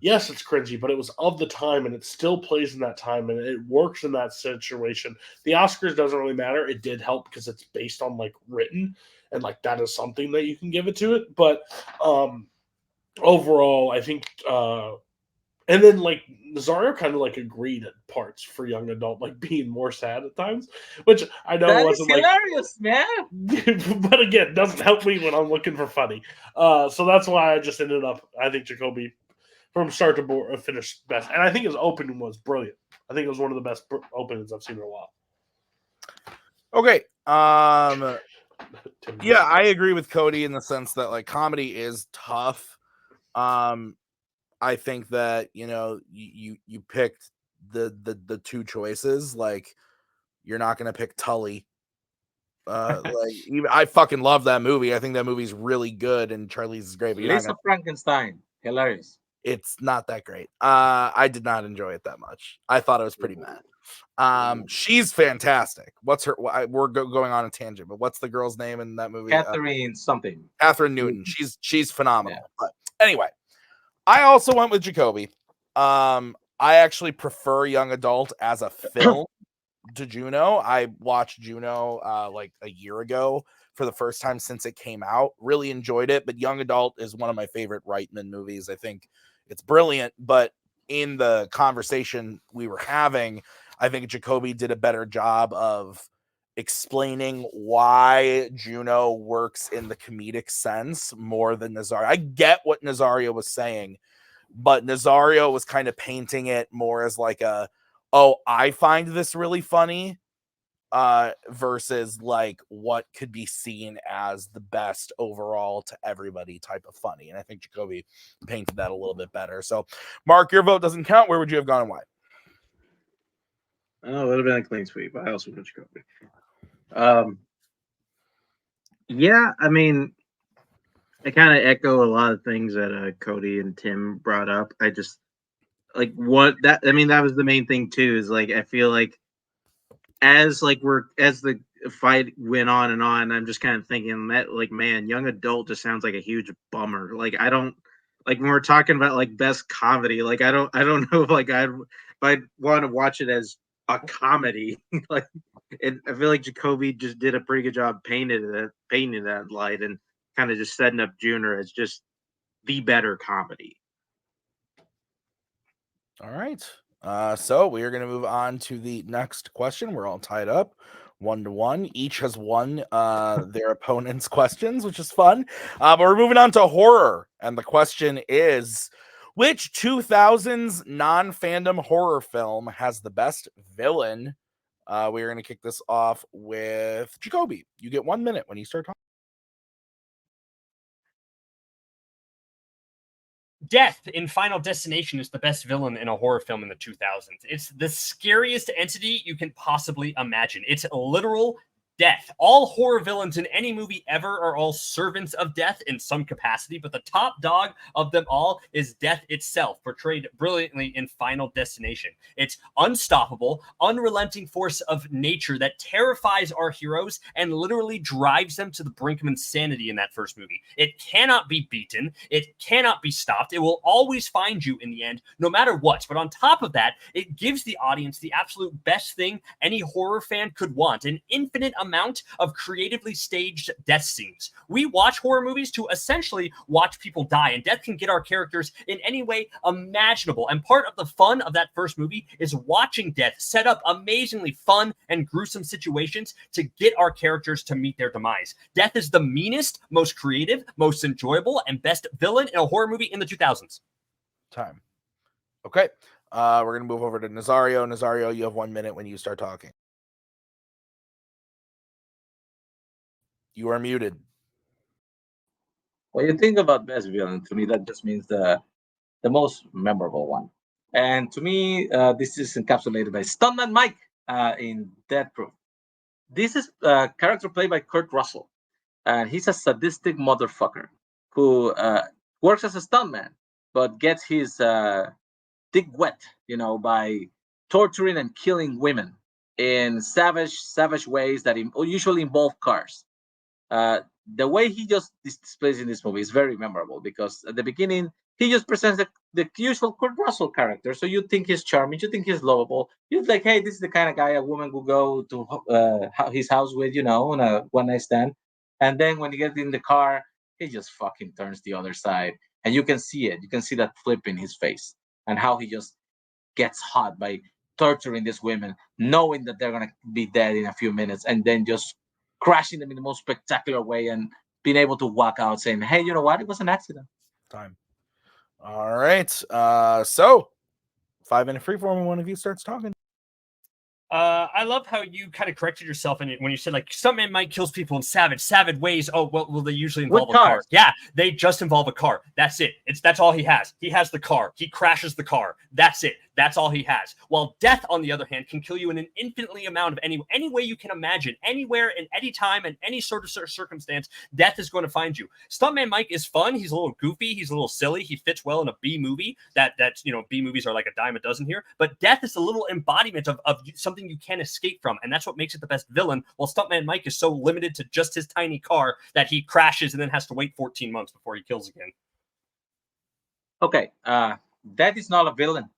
S2: yes, it's cringy, but it was of the time, and it still plays in that time, and it works in that situation. The Oscars doesn't really matter. It did help because it's based on like written, and like that is something that you can give it to it. But overall, I think and then like Nazario kind of like agreed at parts for young adult, like being more sad at times, which I know
S4: That is
S2: wasn't like,
S4: hilarious, man.
S2: but again, doesn't help me when I'm looking for funny. So that's why I just ended up. I think Jacoby from start to finish best, and I think his opening was brilliant. I think it was one of the best openings I've seen in a while.
S1: Okay. Yeah, I agree with Cody in the sense that like comedy is tough. I think that you picked the two choices. Like you're not gonna pick Tully. Like even I fucking love that movie. I think that movie's really good and Charlize is great. But
S4: Lisa Frankenstein, hilarious.
S1: it's not that great. I did not enjoy it that much. I thought it was pretty mad. She's fantastic. What's her? We're going on a tangent, but what's the girl's name in that movie?
S4: Catherine something.
S1: Catherine Newton. She's phenomenal. Yeah. But anyway, I also went with Jacoby. I actually prefer young adult as a film to Juno. I watched Juno like a year ago for the first time since it came out. Really enjoyed it, but young adult is one of my favorite Reitman movies. I think it's brilliant, but in the conversation we were having, I think Jacoby did a better job of explaining why Juno works in the comedic sense more than Nazario. I get what Nazario was saying, but Nazario was kind of painting it more as like I find this really funny versus like what could be seen as the best overall to everybody type of funny. And I think Jacoby painted that a little bit better. So Mark, your vote doesn't count. Where would you have gone and why?
S3: Oh, it would have been a clean sweep. I also went Jacoby. Yeah, I mean, I kind of echo a lot of things that Cody and Tim brought up. I just like that was the main thing too, is like I feel like as the fight went on and on, I'm just kind of thinking that like, man, young adult just sounds like a huge bummer. Like I don't like when we're talking about like best comedy, like I don't know if like I'd want to watch it as a comedy. Like I feel like Jacoby just did a pretty good job painting that light and kind of just setting up Junior as just the better comedy.
S1: All right. So we are going to move on to the next question. We're all tied up 1-1. Each has won their opponent's questions, which is fun. But we're moving on to horror. And the question is, which 2000s non-fandom horror film has the best villain? We're going to kick this off with Jacoby. You get 1 minute when you start talking.
S5: Death in Final Destination is the best villain in a horror film in the 2000s. It's the scariest entity you can possibly imagine. It's literal death. All horror villains in any movie ever are all servants of death in some capacity, but the top dog of them all is death itself, portrayed brilliantly in Final Destination. It's unstoppable, unrelenting force of nature that terrifies our heroes and literally drives them to the brink of insanity in that first movie. It cannot be beaten. It cannot be stopped. It will always find you in the end, no matter what. But on top of that, it gives the audience the absolute best thing any horror fan could want, an infinite amount of creatively staged death scenes. We watch horror movies to essentially watch people die, and death can get our characters in any way imaginable. And part of the fun of that first movie is watching death set up amazingly fun and gruesome situations to get our characters to meet their demise. Death is the meanest, most creative, most enjoyable, and best villain in a horror movie in the 2000s.
S1: Time. Okay. We're going to move over to Nazario. Nazario, you have 1 minute when you start talking. You are muted.
S4: When you think about best villain, to me that just means the most memorable one. And to me, this is encapsulated by Stuntman Mike in Death Proof. This is a character played by Kurt Russell, and he's a sadistic motherfucker who works as a stuntman. but gets his dick wet, by torturing and killing women in savage ways that usually involve cars. The way he just displays in this movie is very memorable because at the beginning he just presents the usual Kurt Russell character. So you think he's charming, you think he's lovable. You're like, hey, this is the kind of guy a woman would go to his house with, on a one night stand. And then when you get in the car, he just fucking turns the other side, and you can see it. You can see that flip in his face and how he just gets hot by torturing these women, knowing that they're gonna be dead in a few minutes, and then just crashing them in the most spectacular way and being able to walk out saying, hey, you know what? It was an accident.
S1: Time. All right. So 5-minute freeform when one of you starts talking.
S5: I love how you kind of corrected yourself when you said like stuntman Mike kills people in savage ways. Oh, well, they usually involve a car. Yeah, they just involve a car. That's it. That's all he has. He has the car. He crashes the car. That's it. That's all he has. While death, on the other hand, can kill you in an infinitely amount of any way you can imagine, anywhere, in any time, and any sort of circumstance, death is going to find you. Stuntman Mike is fun. He's a little goofy. He's a little silly. He fits well in a B movie. That's B movies are like a dime a dozen here. But death is a little embodiment of something you can't escape from, and that's what makes it the best villain. While Stuntman Mike is so limited to just his tiny car that he crashes and then has to wait 14 months before he kills again.
S4: Okay, that is not a villain.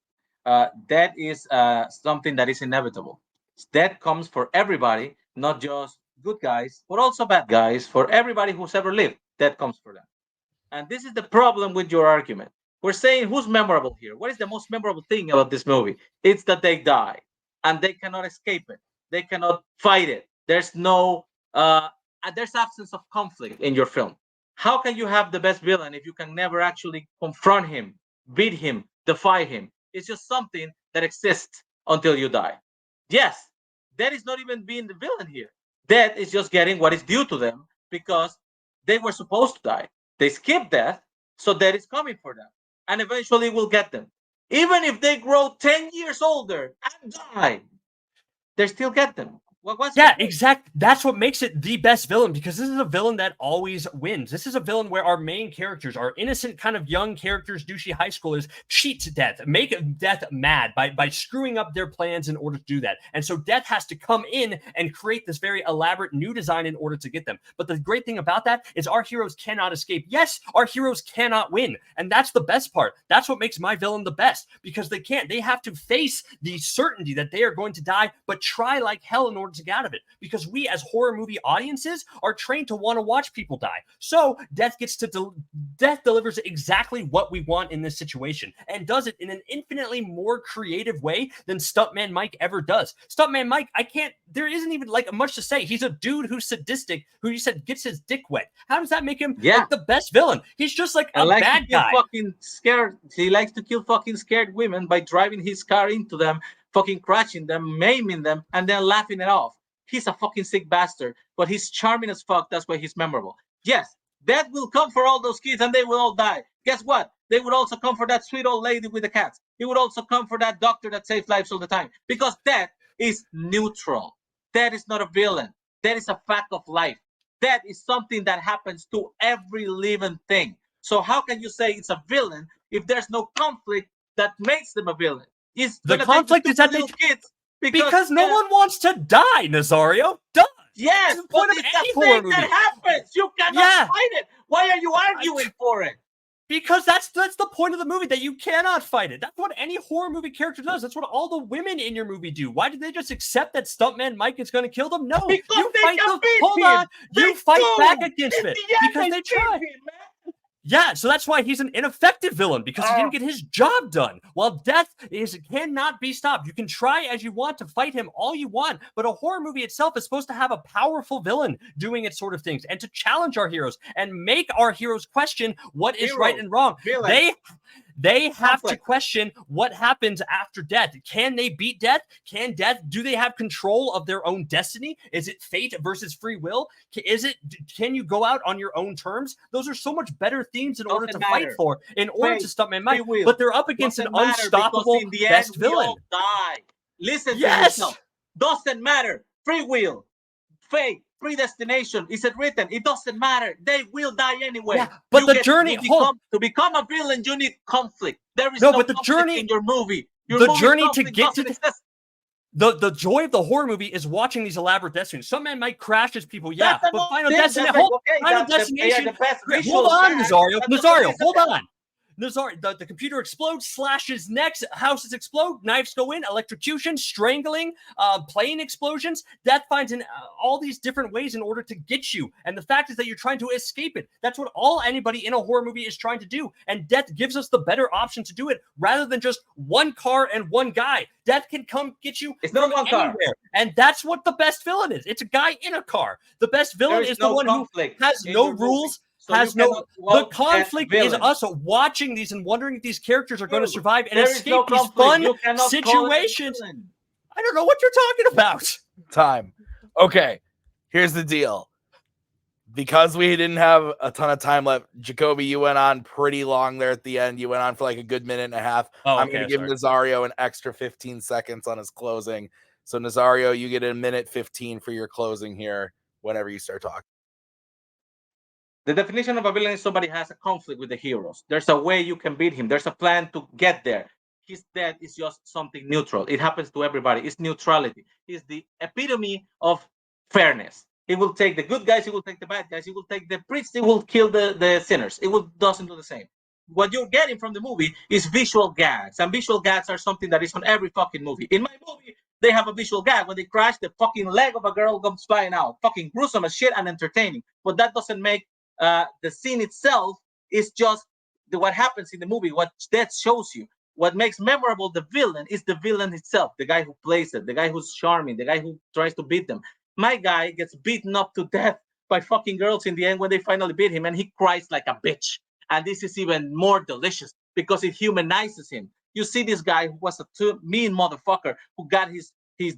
S4: That is something that is inevitable. Death comes for everybody, not just good guys, but also bad guys. For everybody who's ever lived, death comes for them. And this is the problem with your argument. We're saying who's memorable here. What is the most memorable thing about this movie? It's that they die, and they cannot escape it. They cannot fight it. There's no, there's absence of conflict in your film. How can you have the best villain if you can never actually confront him, beat him, defy him? It's just something that exists until you die. Yes, that is not even being the villain here. Death is just getting what is due to them because they were supposed to die. They skipped death, so death is coming for them. And eventually will get them. Even if they grow 10 years older and die, they still get them.
S5: Yeah, exactly. That's what makes it the best villain, because this is a villain that always wins. This is a villain where our main characters, our innocent kind of young characters, douchey high schoolers, cheat to death, make death mad by screwing up their plans in order to do that. And so death has to come in and create this very elaborate new design in order to get them. But the great thing about that is our heroes cannot escape. Yes, our heroes cannot win. And that's the best part. That's what makes my villain the best, because they can't. They have to face the certainty that they are going to die, but try like hell in order to get out of it, because we as horror movie audiences are trained to want to watch people die. So death delivers exactly what we want in this situation, and does it in an infinitely more creative way than Stuntman Mike ever does. Stuntman Mike, there isn't even like much to say. He's a dude who's sadistic, who you said gets his dick wet. How does that make him like the best villain? He's just like a bad guy.
S4: Fucking scared. He likes to kill fucking scared women by driving his car into them, fucking crashing them, maiming them, and then laughing it off. He's a fucking sick bastard, but he's charming as fuck. That's why he's memorable. Yes, death will come for all those kids and they will all die. Guess what? They would also come for that sweet old lady with the cats. He would also come for that doctor that saves lives all the time. Because death is neutral. Death is not a villain. That is a fact of life. That is something that happens to every living thing. So how can you say it's a villain if there's no conflict that makes them a villain?
S5: The conflict is that
S4: kids.
S5: Because no one wants to die, Nazario. Duh.
S4: Yes,
S5: the point of any horror movie.
S4: That happens. You cannot fight it. Why are you arguing for it?
S5: Because that's the point of the movie, that you cannot fight it. That's what any horror movie character does. That's what all the women in your movie do. Why did they just accept that Stuntman Mike is going to kill them? No,
S4: because
S5: you fight you fight back against it because they try. Yeah, so that's why he's an ineffective villain, because he didn't get his job done. While death cannot be stopped. You can try as you want to fight him all you want, but a horror movie itself is supposed to have a powerful villain doing its sort of things and to challenge our heroes and make our heroes question what is right and wrong. They have to question what happens after death. Can they beat death? Do they have control of their own destiny? Is it fate versus free will? Can you go out on your own terms? Those are so much better themes in order to fight for, in order to Stuntman Mike. But they're up against an unstoppable best villain.
S4: Die. Listen to yourself. Doesn't matter. Free will, fate, predestination. Is it written? It doesn't matter. They will die anyway.
S5: Yeah, but the journey
S4: to become a villain, you need conflict. There is
S5: No,
S4: no
S5: but the
S4: conflict
S5: journey-
S4: in your movie. Your
S5: the
S4: movie's
S5: journey to
S4: conflict
S5: get to
S4: doesn't exist.
S5: the joy of the horror movie is watching these elaborate destinies. Some man might crash as people, yeah,
S4: That's
S5: but
S4: another
S5: Final
S4: thing.
S5: Destination.
S4: That's like, okay,
S5: Final
S4: that's
S5: Destination.
S4: the best
S5: Hold
S4: visual
S5: on,
S4: gag.
S5: Nazario.
S4: That's
S5: Nazario,
S4: the
S5: hold on. Nazario, the computer explodes, slashes necks, houses explode, knives go in, electrocution, strangling, plane explosions. Death finds all these different ways in order to get you. And the fact is that you're trying to escape it. That's what anybody in a horror movie is trying to do. And Death gives us the better option to do it rather than just one car and one guy. Death can come get you
S4: It's not one car.
S5: And that's what the best villain is. It's a guy in a car. The best villain is the one who has no rules.
S4: So
S5: has no the conflict is us watching these and wondering if these characters are going to survive and escape these fun situations. I don't know what you're talking about.
S1: Time. Okay, here's the deal. Because we didn't have a ton of time left, Jacoby, you went on pretty long there at the end. You went on for like a good minute and a half. I'm going to give Nazario an extra 15 seconds on his closing. So Nazario, you get a minute 15 for your closing here whenever you start talking.
S4: The definition of a villain is somebody has a conflict with the heroes. There's a way you can beat him. There's a plan to get there. His death is just something neutral. It happens to everybody. It's neutrality. He's the epitome of fairness. He will take the good guys. He will take the bad guys. He will take the priests. He will kill the sinners. It doesn't do the same. What you're getting from the movie is visual gags. And visual gags are something that is on every fucking movie. In my movie, they have a visual gag. When they crash, the fucking leg of a girl comes flying out. Fucking gruesome as shit and entertaining. But that doesn't make the scene itself is just what happens in the movie, what that shows you. What makes memorable the villain is the villain itself, the guy who plays it, the guy who's charming, the guy who tries to beat them. My guy gets beaten up to death by fucking girls in the end when they finally beat him, and he cries like a bitch. And this is even more delicious because it humanizes him. You see this guy who was a mean motherfucker who got his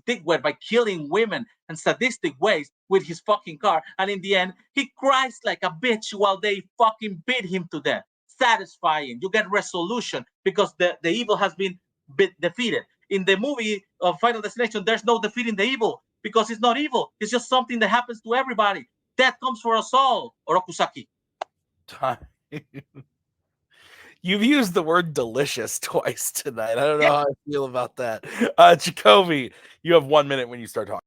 S4: dick wet by killing women in sadistic ways with his fucking car. And in the end, he cries like a bitch while they fucking beat him to death. Satisfying. You get resolution because the evil has been defeated. In the movie of Final Destination, there's no defeating the evil because it's not evil. It's just something that happens to everybody. Death comes for us all. Orokusaki.
S1: You've used the word delicious twice tonight. I don't know how I feel about that. Jacoby, you have 1 minute when you start talking.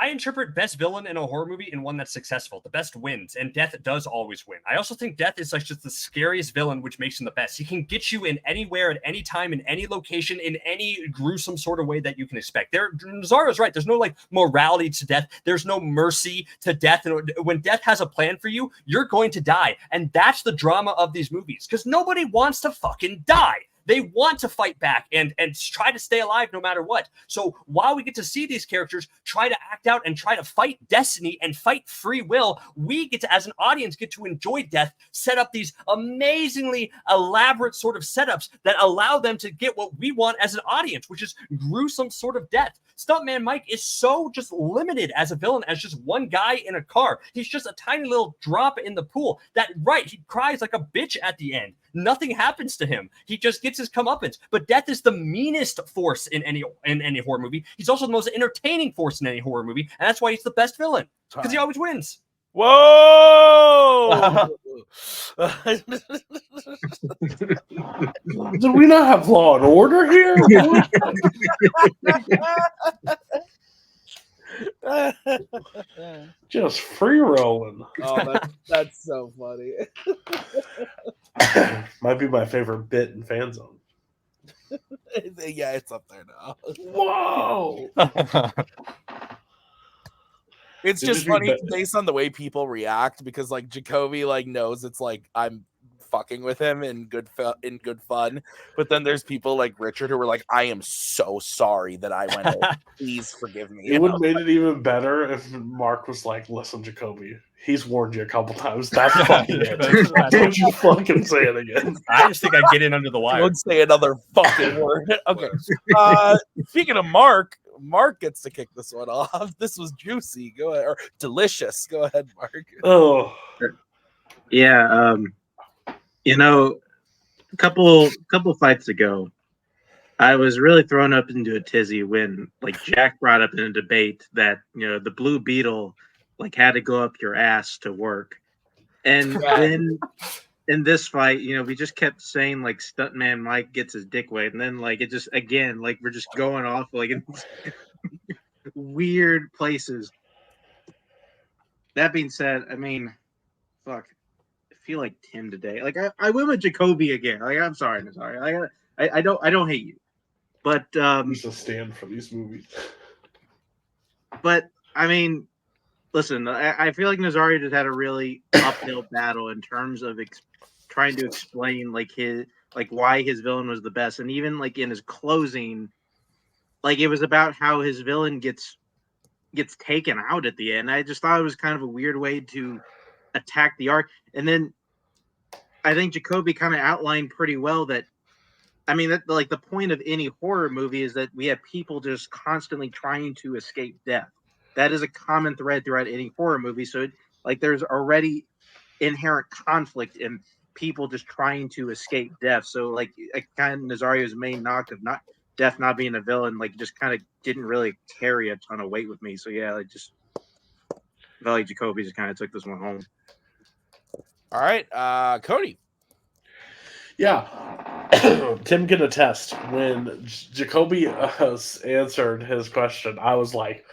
S5: I interpret best villain in a horror movie in one that's successful. The best wins, and Death does always win. I also think Death is like just the scariest villain, which makes him the best. He can get you in anywhere, at any time, in any location, in any gruesome sort of way that you can expect. Nazario's right. There's no like morality to Death. There's no mercy to Death. And when Death has a plan for you, you're going to die. And that's the drama of these movies, because nobody wants to fucking die. They want to fight back and try to stay alive no matter what. So while we get to see these characters try to act out and try to fight destiny and fight free will, we get to, as an audience, get to enjoy Death, set up these amazingly elaborate sort of setups that allow them to get what we want as an audience, which is gruesome sort of death. Stuntman Mike is so just limited as a villain as just one guy in a car. He's just a tiny little drop in the pool. He cries like a bitch at the end. Nothing happens to him. He just gets his comeuppance. But Death is the meanest force in any horror movie. He's also the most entertaining force in any horror movie, and that's why he's the best villain, because he always wins.
S1: Whoa!
S2: Do we not have Law and Order here? Just free rolling.
S1: Oh, that's so funny.
S2: Might be my favorite bit in Fanzone.
S1: Yeah, it's up there now.
S2: Whoa!
S1: It's just funny based on the way people react, because like Jacoby like knows it's like I'm fucking with him in good fun, but then there's people like Richard who were like, I am so sorry that I went over. Please forgive me.
S2: It would have made it even better if Mark was like, listen, Jacoby, he's warned you a couple times. That's fucking it. Don't you fucking say it again.
S5: I just think I get in under the wire.
S1: Don't say another fucking word. Okay. Speaking of Mark gets to kick this one off. This was juicy. Go ahead. Or delicious. Go ahead, Mark.
S2: Oh.
S3: Yeah, a couple fights ago, I was really thrown up into a tizzy when like Jack brought up in a debate that the Blue Beetle like had to go up your ass to work, and then in this fight, we just kept saying like Stuntman Mike gets his dick wet, and then like it just again like we're just going off like in weird places. That being said, I mean, fuck, I feel like Tim today. Like I went with Jacoby again. Like I'm sorry. I don't hate you, but
S2: Who's a stand for these movies?
S3: But I mean, listen, I feel like Nazario just had a really uphill battle in terms of trying to explain like why his villain was the best, and even like in his closing, like it was about how his villain gets taken out at the end. I just thought it was kind of a weird way to attack the arc, and then I think Jacoby kind of outlined pretty well that. I mean, that like the point of any horror movie is that we have people just constantly trying to escape death. That is a common thread throughout any horror movie. So, there's already inherent conflict in people just trying to escape death. So, kind of Nazario's main knock of death not being a villain, like, just kind of didn't really carry a ton of weight with me. So, yeah, just felt like Jacoby just kind of took this one home.
S1: All right, Cody.
S2: Yeah, Tim can attest. When Jacoby answered his question, I was like,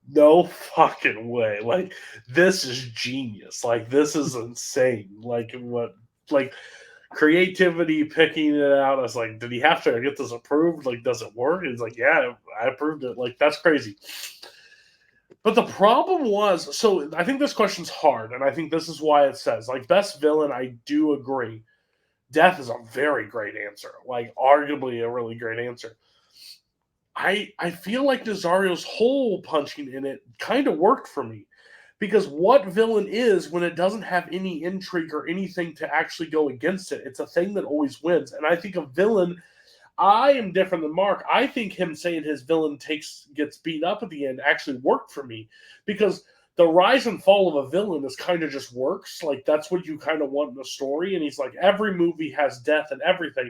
S2: no fucking way. Like, this is genius. Like, this is insane. Like, creativity, picking it out. I was like, did he have to get this approved? Like, does it work? And he's like, yeah, I approved it. Like, that's crazy. But the problem was, so I think this question's hard, and I think this is why it says, like, best villain, I do agree. Death is a very great answer, like arguably a really great answer. I feel like Nazario's hole punching in it kind of worked for me, because what villain is when it doesn't have any intrigue or anything to actually go against it? It's a thing that always wins. And I think a villain, I am different than Mark. I think him saying his villain gets beat up at the end actually worked for me, because the rise and fall of a villain is kind of just works. Like, that's what you kind of want in a story. And he's like, every movie has death and everything.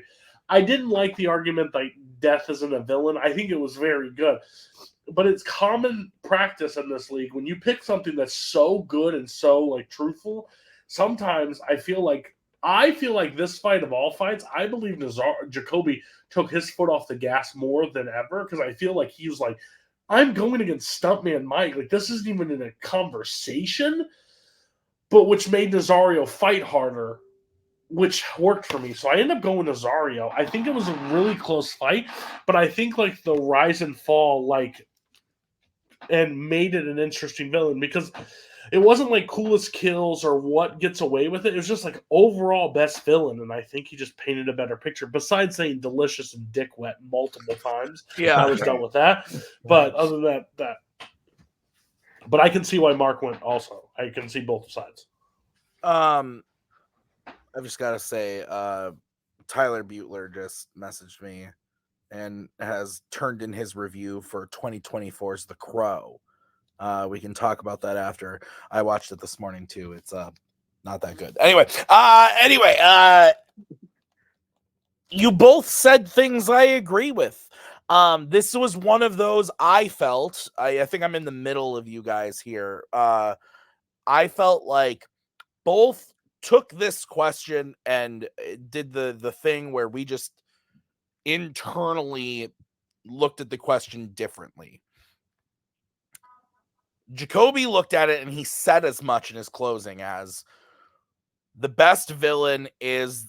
S2: I didn't like the argument that death isn't a villain. I think it was very good. But it's common practice in this league. When you pick something that's so good and so, like, truthful, sometimes I feel like this fight of all fights, I believe Jacoby took his foot off the gas more than ever, because I feel like he was like, I'm going against Stuntman Mike. Like, this isn't even in a conversation, but which made Nazario fight harder, which worked for me. So I ended up going Nazario. I think it was a really close fight, but I think, like, the rise and fall, like, and made it an interesting villain, because it wasn't like coolest kills or what gets away with it. It was just like overall best villain, and I think he just painted a better picture. Besides saying delicious and dick wet multiple times,
S1: Yeah,
S2: I was done with that. But other than that, but I can see why Mark went. Also, I can see both sides.
S1: I've just got to say, Tyler Butler just messaged me and has turned in his review for 2024's The Crow. We can talk about that after. I watched it this morning too. It's not that good. Anyway, you both said things I agree with. This was one of those I felt. I think I'm in the middle of you guys here. I felt like both took this question and did the thing where we just internally looked at the question differently. Jacoby looked at it and he said as much in his closing as the best villain is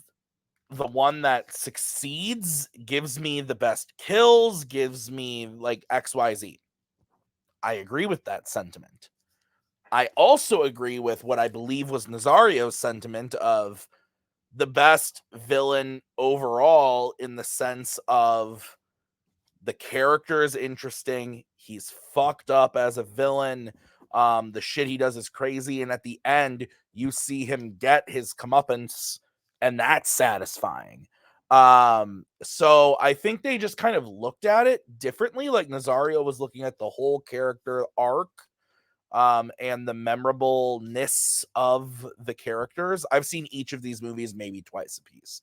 S1: the one that succeeds, gives me the best kills, gives me like XYZ. I agree with that sentiment. I also agree with what I believe was Nazario's sentiment of the best villain overall, in the sense of the character is interesting. He's fucked up as a villain. The shit he does is crazy. And at the end, you see him get his comeuppance, and that's satisfying. So I think they just kind of looked at it differently. Like Nazario was looking at the whole character arc. and the memorableness of the characters. I've seen each of these movies maybe twice a piece.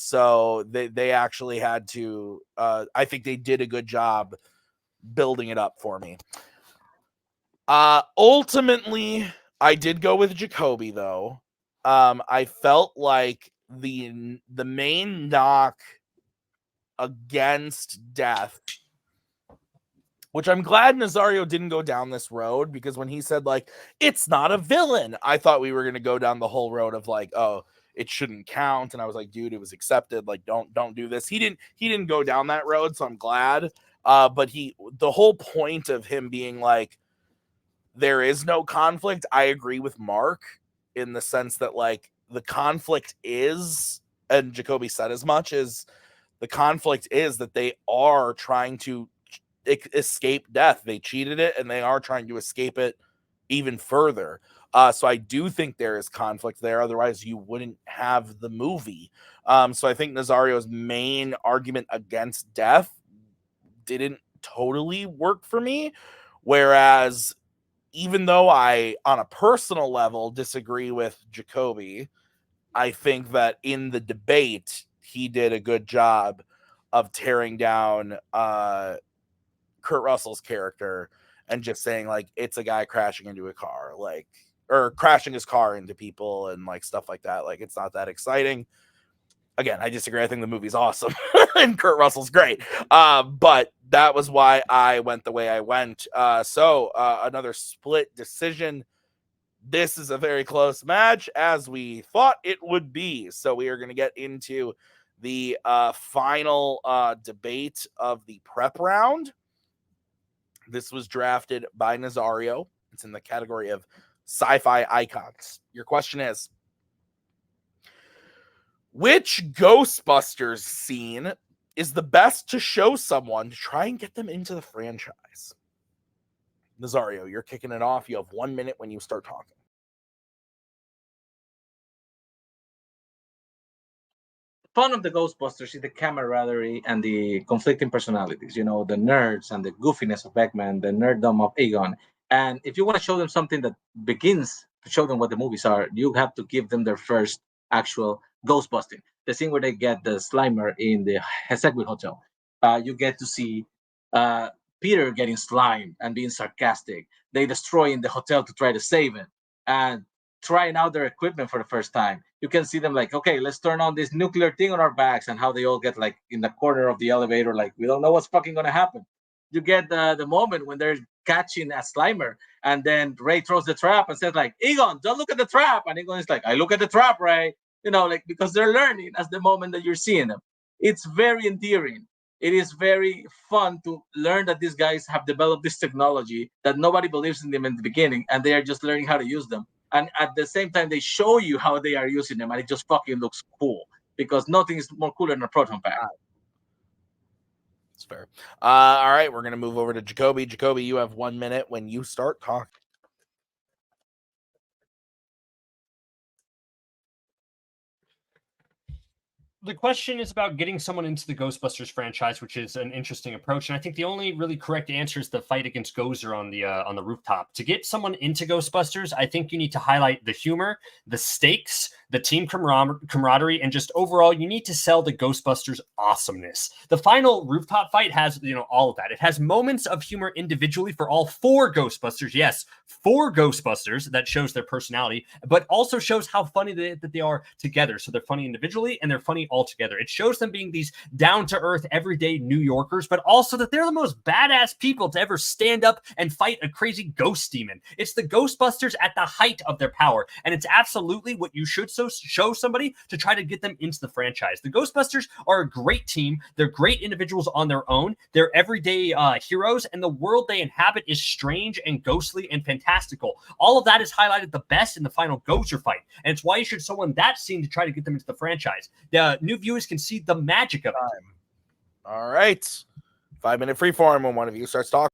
S1: So they actually had to, I think they did a good job building it up for me. Ultimately, I did go with Jacoby, though. I felt like the main knock against Death, which I'm glad Nazario didn't go down this road, because when he said, like, it's not a villain, I thought we were going to go down the whole road of, like, oh, it shouldn't count. And I was like, dude, it was accepted. Like, don't do this. He didn't go down that road, so I'm glad. But the whole point of him being like, there is no conflict, I agree with Mark in the sense that, like, the conflict is, and Jacoby said as much, as the conflict is that they are trying to escape death. They cheated it, and they are trying to escape it even further. So I do think there is conflict there. Otherwise, you wouldn't have the movie. So I think Nazario's main argument against death didn't totally work for me. Whereas, even though I, on a personal level, disagree with Jacoby, I think that in the debate, he did a good job of tearing down Kurt Russell's character and just saying, like, it's a guy crashing into a car, like, or crashing his car into people and, like, stuff like that. Like, it's not that exciting. Again, I disagree. I think the movie's awesome and Kurt Russell's great. But that was why I went the way I went. So another split decision. This is a very close match, as we thought it would be. So we are going to get into the final debate of the prep round. This was drafted by Nazario. It's in the category of sci-fi icons. Your question is, which Ghostbusters scene is the best to show someone to try and get them into the franchise? Nazario, you're kicking it off. You have 1 minute when you start talking.
S4: Fun of the Ghostbusters is the camaraderie and the conflicting personalities. You know, the nerds and the goofiness of Beckman, the nerddom of Egon. And if you want to show them something that begins to show them what the movies are, you have to give them their first actual Ghostbusting. The scene where they get the Slimer in the Segway Hotel. You get to see Peter getting slimed and being sarcastic. They destroying the hotel to try to save it. And trying out their equipment for the first time. You can see them like, okay, let's turn on this nuclear thing on our backs, and how they all get like in the corner of the elevator, like, we don't know what's fucking gonna happen. You get the moment when they're catching a Slimer, and then Ray throws the trap and says like, Egon, don't look at the trap. And Egon is like, I look at the trap, Ray. You know, like, because they're learning as the moment that you're seeing them. It's very endearing. It is very fun to learn that these guys have developed this technology that nobody believes in them in the beginning, and they are just learning how to use them. And at the same time, they show you how they are using them, and it just fucking looks cool, because nothing is more cooler than a proton pack.
S1: That's fair. All right, we're going to move over to Jacoby. Jacoby, you have 1 minute when you start talking.
S5: The question is about getting someone into the Ghostbusters franchise, which is an interesting approach. And I think the only really correct answer is the fight against Gozer on the rooftop. To get someone into Ghostbusters, I think you need to highlight the humor, the stakes, the team camaraderie, and just overall, you need to sell the Ghostbusters awesomeness. The final rooftop fight has, all of that. It has moments of humor individually for all 4 Ghostbusters. Yes, 4 Ghostbusters. That shows their personality, but also shows how funny that they are together. So they're funny individually and they're funny all together. It shows them being these down-to-earth, everyday New Yorkers, but also that they're the most badass people to ever stand up and fight a crazy ghost demon. It's the Ghostbusters at the height of their power, and it's absolutely what you should show somebody to try to get them into the franchise. The Ghostbusters are a great team. They're great individuals on their own. They're everyday heroes, and the world they inhabit is strange and ghostly and fantastical. All of that is highlighted the best in the final Gozer fight, and it's why you should show them that scene to try to get them into the franchise. The new viewers can see the magic of it.
S1: All right. 5-minute freeform when one of you starts talking.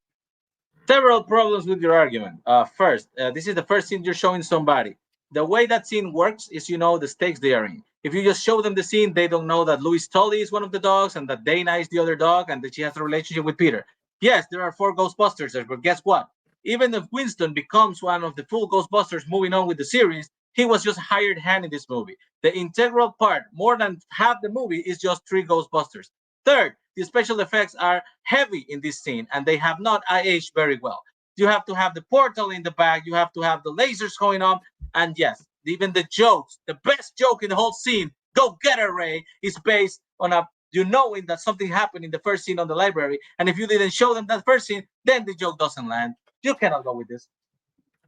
S4: Several problems with your argument. First, this is the first scene you're showing somebody. The way that scene works is, the stakes they are in. If you just show them the scene, they don't know that Louis Tully is one of the dogs and that Dana is the other dog and that she has a relationship with Peter. Yes, there are 4 Ghostbusters there, but guess what? even if Winston becomes one of the full Ghostbusters moving on with the series, he was just a hired hand in this movie. The integral part, more than half the movie, is just 3 Ghostbusters. Third, the special effects are heavy in this scene, and they have not aged very well. You have to have the portal in the back, you have to have the lasers going on, and yes, even the jokes, the best joke in the whole scene, "Go get her, Ray," is based on knowing that something happened in the first scene on the library, and if you didn't show them that first scene, then the joke doesn't land. You cannot go with this.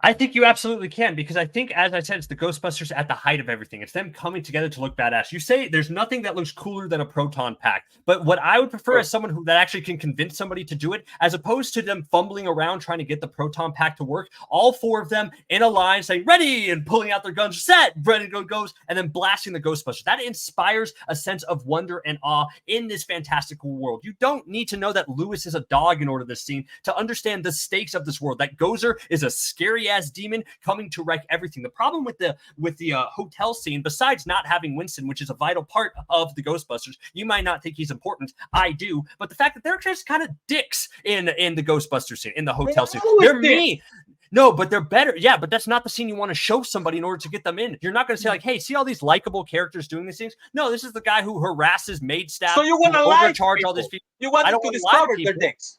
S5: I think you absolutely can, because I think, as I said, it's the Ghostbusters at the height of everything. It's them coming together to look badass. You say there's nothing that looks cooler than a proton pack, but what I would prefer as someone that actually can convince somebody to do it, as opposed to them fumbling around trying to get the proton pack to work, all 4 of them in a line saying, "Ready," and pulling out their guns, "Set," ready to go, goes, and then blasting the Ghostbusters. That inspires a sense of wonder and awe in this fantastical world. You don't need to know that Lewis is a dog in order to this scene to understand the stakes of this world, that Gozer is a scary ass demon coming to wreck everything. The problem with the hotel scene, besides not having Winston, which is a vital part of the Ghostbusters, you might not think he's important. I do, but the fact that they're just kind of dicks in the Ghostbusters scene, in the hotel scene, they're mean. No, but they're better. Yeah, but that's not the scene you want to show somebody in order to get them in. You're not going to say like, "Hey, see all these likable characters doing these things." No, this is the guy who harasses maid staff.
S4: So you want to
S5: overcharge all these people.
S4: You want them to discover their dicks.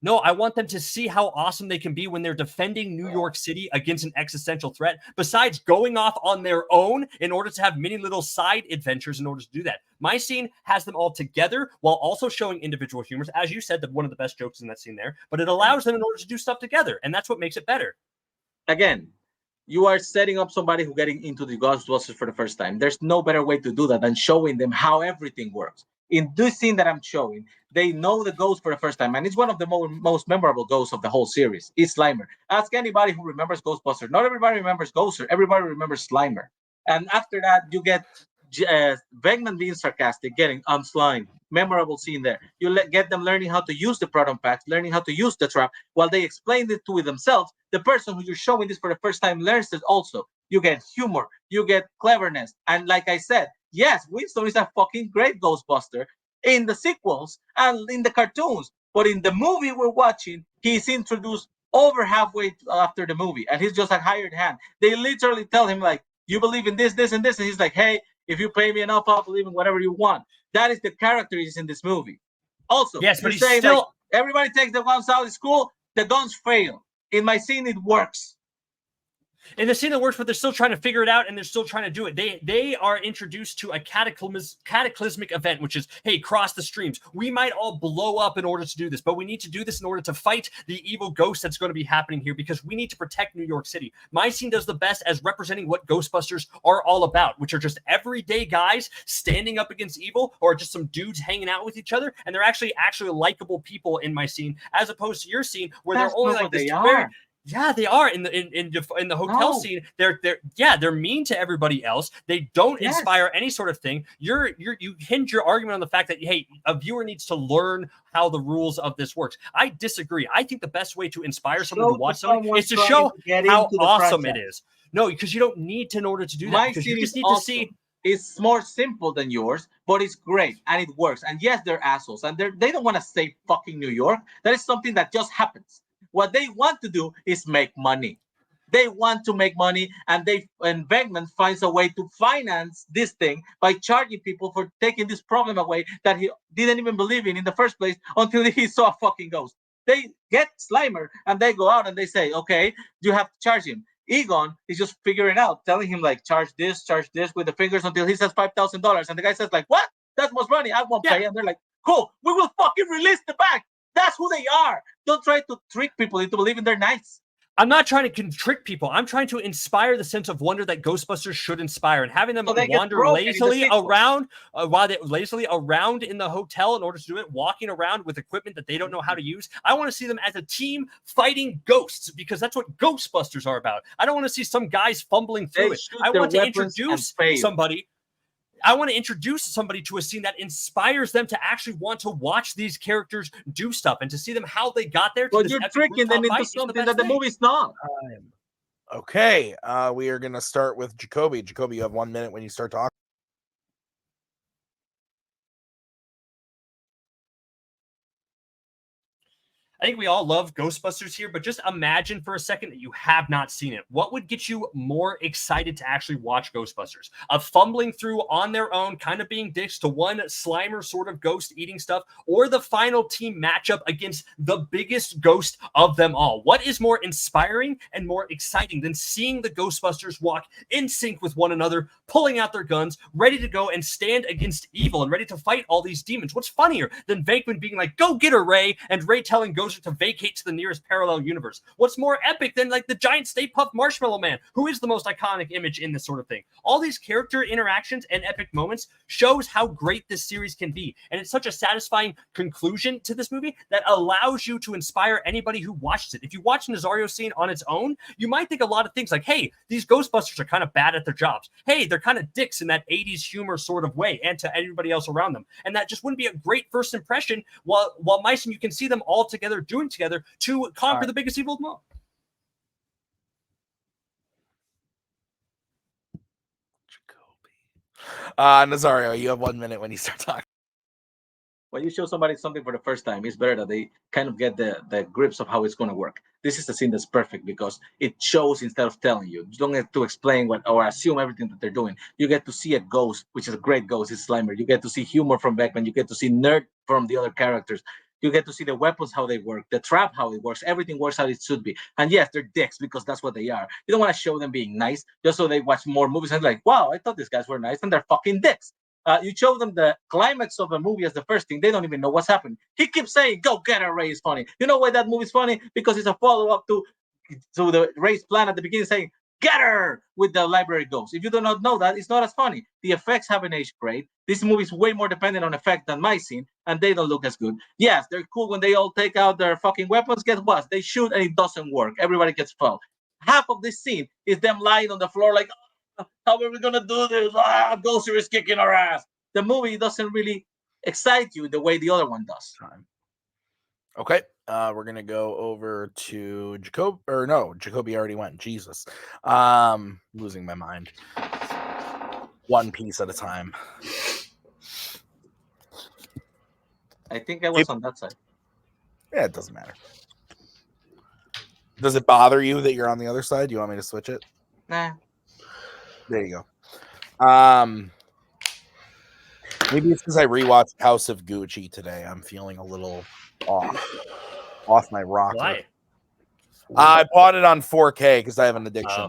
S5: No, I want them to see how awesome they can be when they're defending New York City against an existential threat, besides going off on their own in order to have many little side adventures in order to do that. My scene has them all together while also showing individual humors. As you said, one of the best jokes in that scene there, but it allows them in order to do stuff together, and that's what makes it better.
S4: Again, you are setting up somebody who's getting into the Ghostbusters for the first time. There's no better way to do that than showing them how everything works. In this scene that I'm showing, they know the ghost for the first time, and it's one of the most memorable ghosts of the whole series. It's Slimer. Ask anybody who remembers Ghostbusters. Not everybody remembers Gozer. Everybody remembers Slimer. And after that, you get Venkman being sarcastic, getting "I'm Slime." Memorable scene there. You get them learning how to use the proton packs, learning how to use the trap, while they explain it to themselves. The person who you're showing this for the first time learns it also. You get humor, you get cleverness, and like I said, yes, Winston is a fucking great Ghostbuster in the sequels and in the cartoons, but in the movie we're watching, he's introduced over halfway after the movie, and he's just a hired hand. They literally tell him like, "You believe in this, this, and this," and he's like, "Hey, if you pay me enough, I'll believe in whatever you want." That is the character he's in this movie. Also,
S5: yes, but he's
S4: saying
S5: still.
S4: Like, everybody takes the guns out of school. The guns fail. In my scene, it works.
S5: In the scene that works, but they're still trying to figure it out, and they're still trying to do it. They are introduced to a cataclysmic event, which is, hey, cross the streams. We might all blow up in order to do this, but we need to do this in order to fight the evil ghost that's going to be happening here, because we need to protect New York City. My scene does the best as representing what Ghostbusters are all about, which are just everyday guys standing up against evil, or just some dudes hanging out with each other, and they're actually likable people in my scene, as opposed to your scene where they're only like this very. Yeah, they are in the hotel scene. They're mean to everybody else. They don't inspire any sort of thing. You hinge your argument on the fact that, hey, a viewer needs to learn how the rules of this works. I disagree. I think the best way to inspire someone to watch something is to show how awesome it is. No, because you don't need to in order to do that. Because you just need to see.
S4: It's more simple than yours, but it's great and it works. And yes, they're assholes, and they don't want to save fucking New York. That is something that just happens. What they want to do is make money. They want to make money, and Venkman finds a way to finance this thing by charging people for taking this problem away that he didn't even believe in the first place until he saw a fucking ghost. They get Slimer, and they go out and they say, "Okay, you have to charge him." Egon is just figuring out, telling him like, charge this with the fingers until he says $5,000, and the guy says like, "What? That's much money. I won't pay." And they're like, "Cool, we will fucking release the bag." That's who they are. Don't try to trick people into believing they're nice.
S5: I'm not trying to trick people. I'm trying to inspire the sense of wonder that Ghostbusters should inspire, and having them wander lazily around in the hotel in order to do it, walking around with equipment that they don't know how to use. I want to see them as a team fighting ghosts, because that's what Ghostbusters are about. I don't want to see some guys fumbling through it. I want to introduce somebody. I want to introduce somebody to a scene that inspires them to actually want to watch these characters do stuff and to see them how they got there.
S4: But you're tricking them into something that the movie's not.
S1: Okay, we are going to start with Jacoby. Jacoby, you have 1 minute when you start talking.
S5: I think we all love Ghostbusters here, but just imagine for a second that you have not seen it. What would get you more excited to actually watch Ghostbusters? Of fumbling through on their own, kind of being dicks to one Slimer sort of ghost eating stuff, or the final team matchup against the biggest ghost of them all? What is more inspiring and more exciting than seeing the Ghostbusters walk in sync with one another, pulling out their guns, ready to go and stand against evil and ready to fight all these demons? What's funnier than Venkman being like, "Go get her, Ray," and Ray telling Gozer to vacate to the nearest parallel universe? What's more epic than like the giant Stay Puft Marshmallow Man, who is the most iconic image in this sort of thing? All these character interactions and epic moments shows how great this series can be, and it's such a satisfying conclusion to this movie that allows you to inspire anybody who watches it. If you watch Nazario scene on its own, you might think a lot of things like, hey, these Ghostbusters are kind of bad at their jobs. Hey, they're kind of dicks in that 80s humor sort of way, and to everybody else around them. And that just wouldn't be a great first impression, while Meissen, you can see them all together doing together to conquer the biggest evil of them all.
S1: Nazario, you have 1 minute when you start talking.
S4: When you show somebody something for the first time, it's better that they kind of get the grips of how it's going to work. This is the scene that's perfect because it shows instead of telling you. You don't have to explain what or assume everything that they're doing. You get to see a ghost, which is a great ghost, it's Slimer. You get to see humor from Beckman. You get to see nerd from the other characters. You get to see the weapons, how they work, the trap, how it works. Everything works how it should be. And yes, they're dicks because that's what they are. You don't want to show them being nice just so they watch more movies and like, wow, I thought these guys were nice, and they're fucking dicks. You show them the climax of the movie as the first thing. They don't even know what's happening. He keeps saying, "Go get her, Ray" is funny. You know why that movie's funny? Because it's a follow-up to the Ray's plan at the beginning saying, "Get her," with the library ghost. If you do not know that, it's not as funny. The effects haven't aged great. This movie is way more dependent on effect than my scene, and they don't look as good. Yes, they're cool when they all take out their fucking weapons. Guess what? They shoot and it doesn't work. Everybody gets fouled. Half of this scene is them lying on the floor like, how are we gonna do this? Gozer is kicking our ass. The movie doesn't really excite you the way the other one does.
S1: Okay, we're gonna go over to Jacoby. Or no, Jacoby already went. Jesus, losing my mind. One piece at a time.
S4: I think I was on that side.
S1: Yeah, it doesn't matter. Does it bother you that you're on the other side? Do you want me to switch it?
S4: Nah.
S1: There you go. Maybe it's because I rewatched House of Gucci today. I'm feeling a little off my rocker.
S5: Why?
S1: I bought it on 4K because I have an addiction.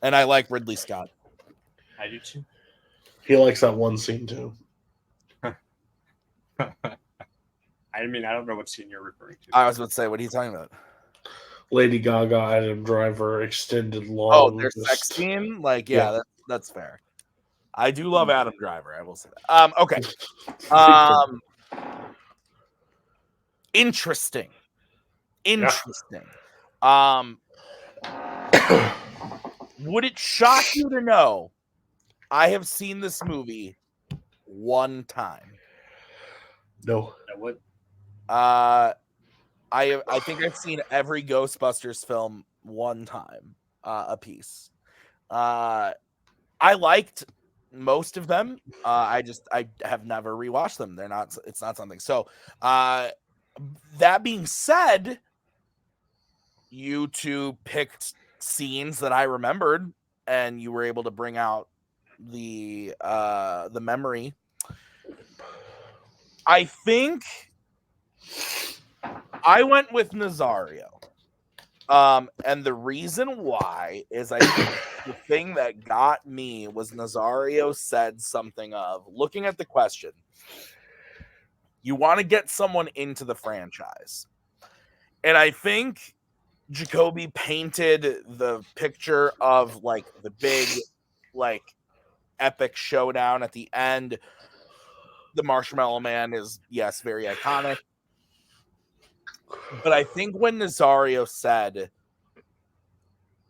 S1: And I like Ridley Scott.
S5: I do too.
S2: He likes that one scene too.
S5: I mean, I don't know what scene you're referring to.
S1: I was about to say, what are you talking about?
S2: Lady Gaga, Adam Driver, extended long.
S1: Oh, their sex scene? Like, yeah. That's fair. I do love Adam Driver. I will say that. Okay. Interesting. Would it shock you to know I have seen this movie one time?
S2: No.
S5: That would.
S1: I think I've seen every Ghostbusters film one time a piece. I liked most of them. I have never rewatched them. It's not something. So that being said, you two picked scenes that I remembered, and you were able to bring out the memory. I think I went with Nazario. And the reason why is I think the thing that got me was Nazario said something of, looking at the question, you want to get someone into the franchise. And I think Jacoby painted the picture of like the big, like, epic showdown at the end. The Marshmallow Man is, yes, very iconic. But I think when Nazario said,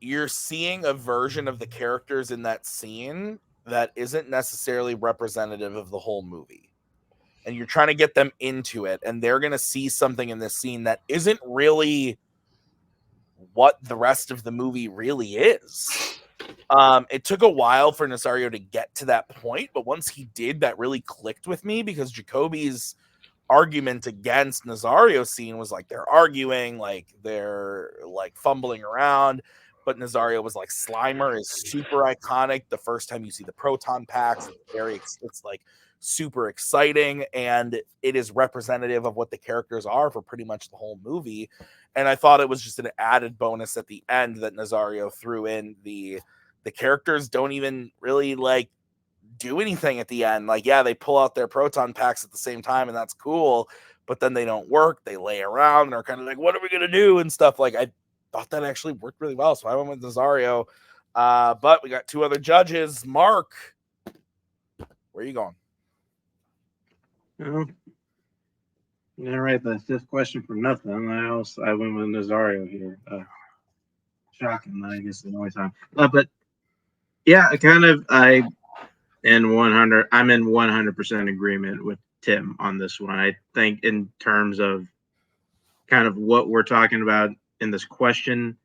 S1: you're seeing a version of the characters in that scene that isn't necessarily representative of the whole movie. And you're trying to get them into it, and they're going to see something in this scene that isn't really what the rest of the movie really is. It took a while for Nazario to get to that point, but once he did, that really clicked with me, because Jacoby's argument against Nazario's scene was like they're arguing, like they're like fumbling around, but Nazario was like Slimer is super iconic. The first time you see the proton packs, it's like super exciting, and it is representative of what the characters are for pretty much the whole movie. And I thought it was just an added bonus at the end that Nazario threw in. The characters don't even really like do anything at the end. Like, yeah, they pull out their proton packs at the same time, and that's cool, but then they don't work. They lay around and are kind of like, what are we gonna do and stuff. Like, I thought that actually worked really well, so I went with Nazario. But we got 2 other judges. Mark, where are you going?
S3: Oh, you didn't write the 5th question for nothing. I went with Nazario here. Shocking, I guess the only time. But yeah, I'm in 100% agreement with Tim on this one. I think in terms of kind of what we're talking about in this question,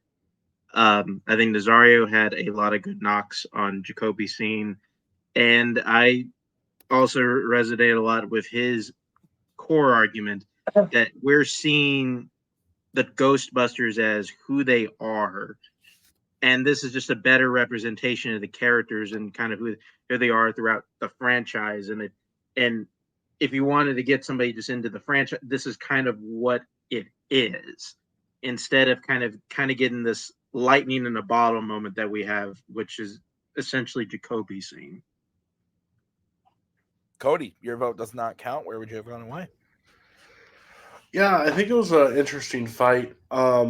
S3: I think Nazario had a lot of good knocks on Jacoby's scene, and I also resonate a lot with his core argument that we're seeing the Ghostbusters as who they are, and this is just a better representation of the characters and kind of who they are throughout the franchise. And if you wanted to get somebody just into the franchise, this is kind of what it is, instead of kind of getting this lightning in a bottle moment that we have, which is essentially Jacoby's scene.
S1: Cody, your vote does not count. Where would you have gone and why?
S2: Yeah, I think it was an interesting fight. I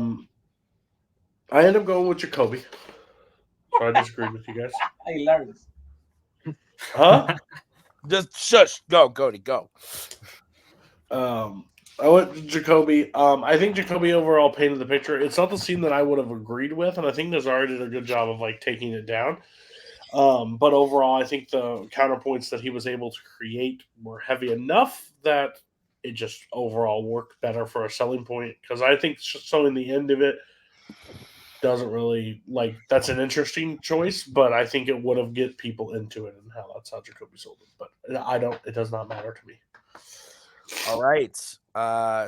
S2: ended up going with Jacoby. So I disagreed with you guys.
S4: Hilarious.
S2: Huh?
S1: Just shush. Go, Cody, go.
S2: I went to Jacoby. I think Jacoby overall painted the picture. It's not the scene that I would have agreed with, and I think Nazario did a good job of like taking it down. But overall, I think the counterpoints that he was able to create were heavy enough that it just overall worked better for a selling point. Because I think showing the end of it doesn't really like that's an interesting choice, but I think it would have get people into it and that's how Jacoby sold it. But it does not matter to me.
S1: All right.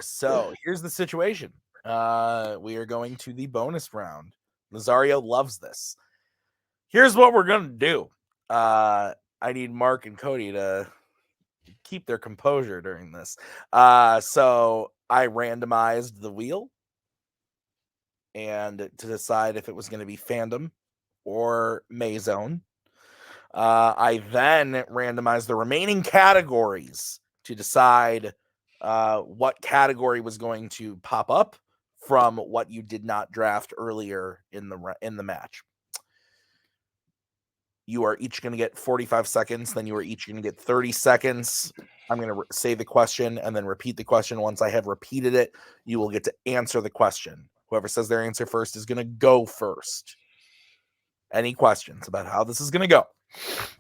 S1: So here's the situation. We are going to the bonus round. Nazario loves this. Here's what we're gonna do. I need Mark and Cody to keep their composure during this. So I randomized the wheel and to decide if it was going to be Fandom or Mayzone. I then randomized the remaining categories to decide what category was going to pop up from what you did not draft earlier in the match. You are each going to get 45 seconds. Then you are each going to get 30 seconds. I'm going to say the question and then repeat the question. Once I have repeated it, you will get to answer the question. Whoever says their answer first is going to go first. Any questions about how this is going to go?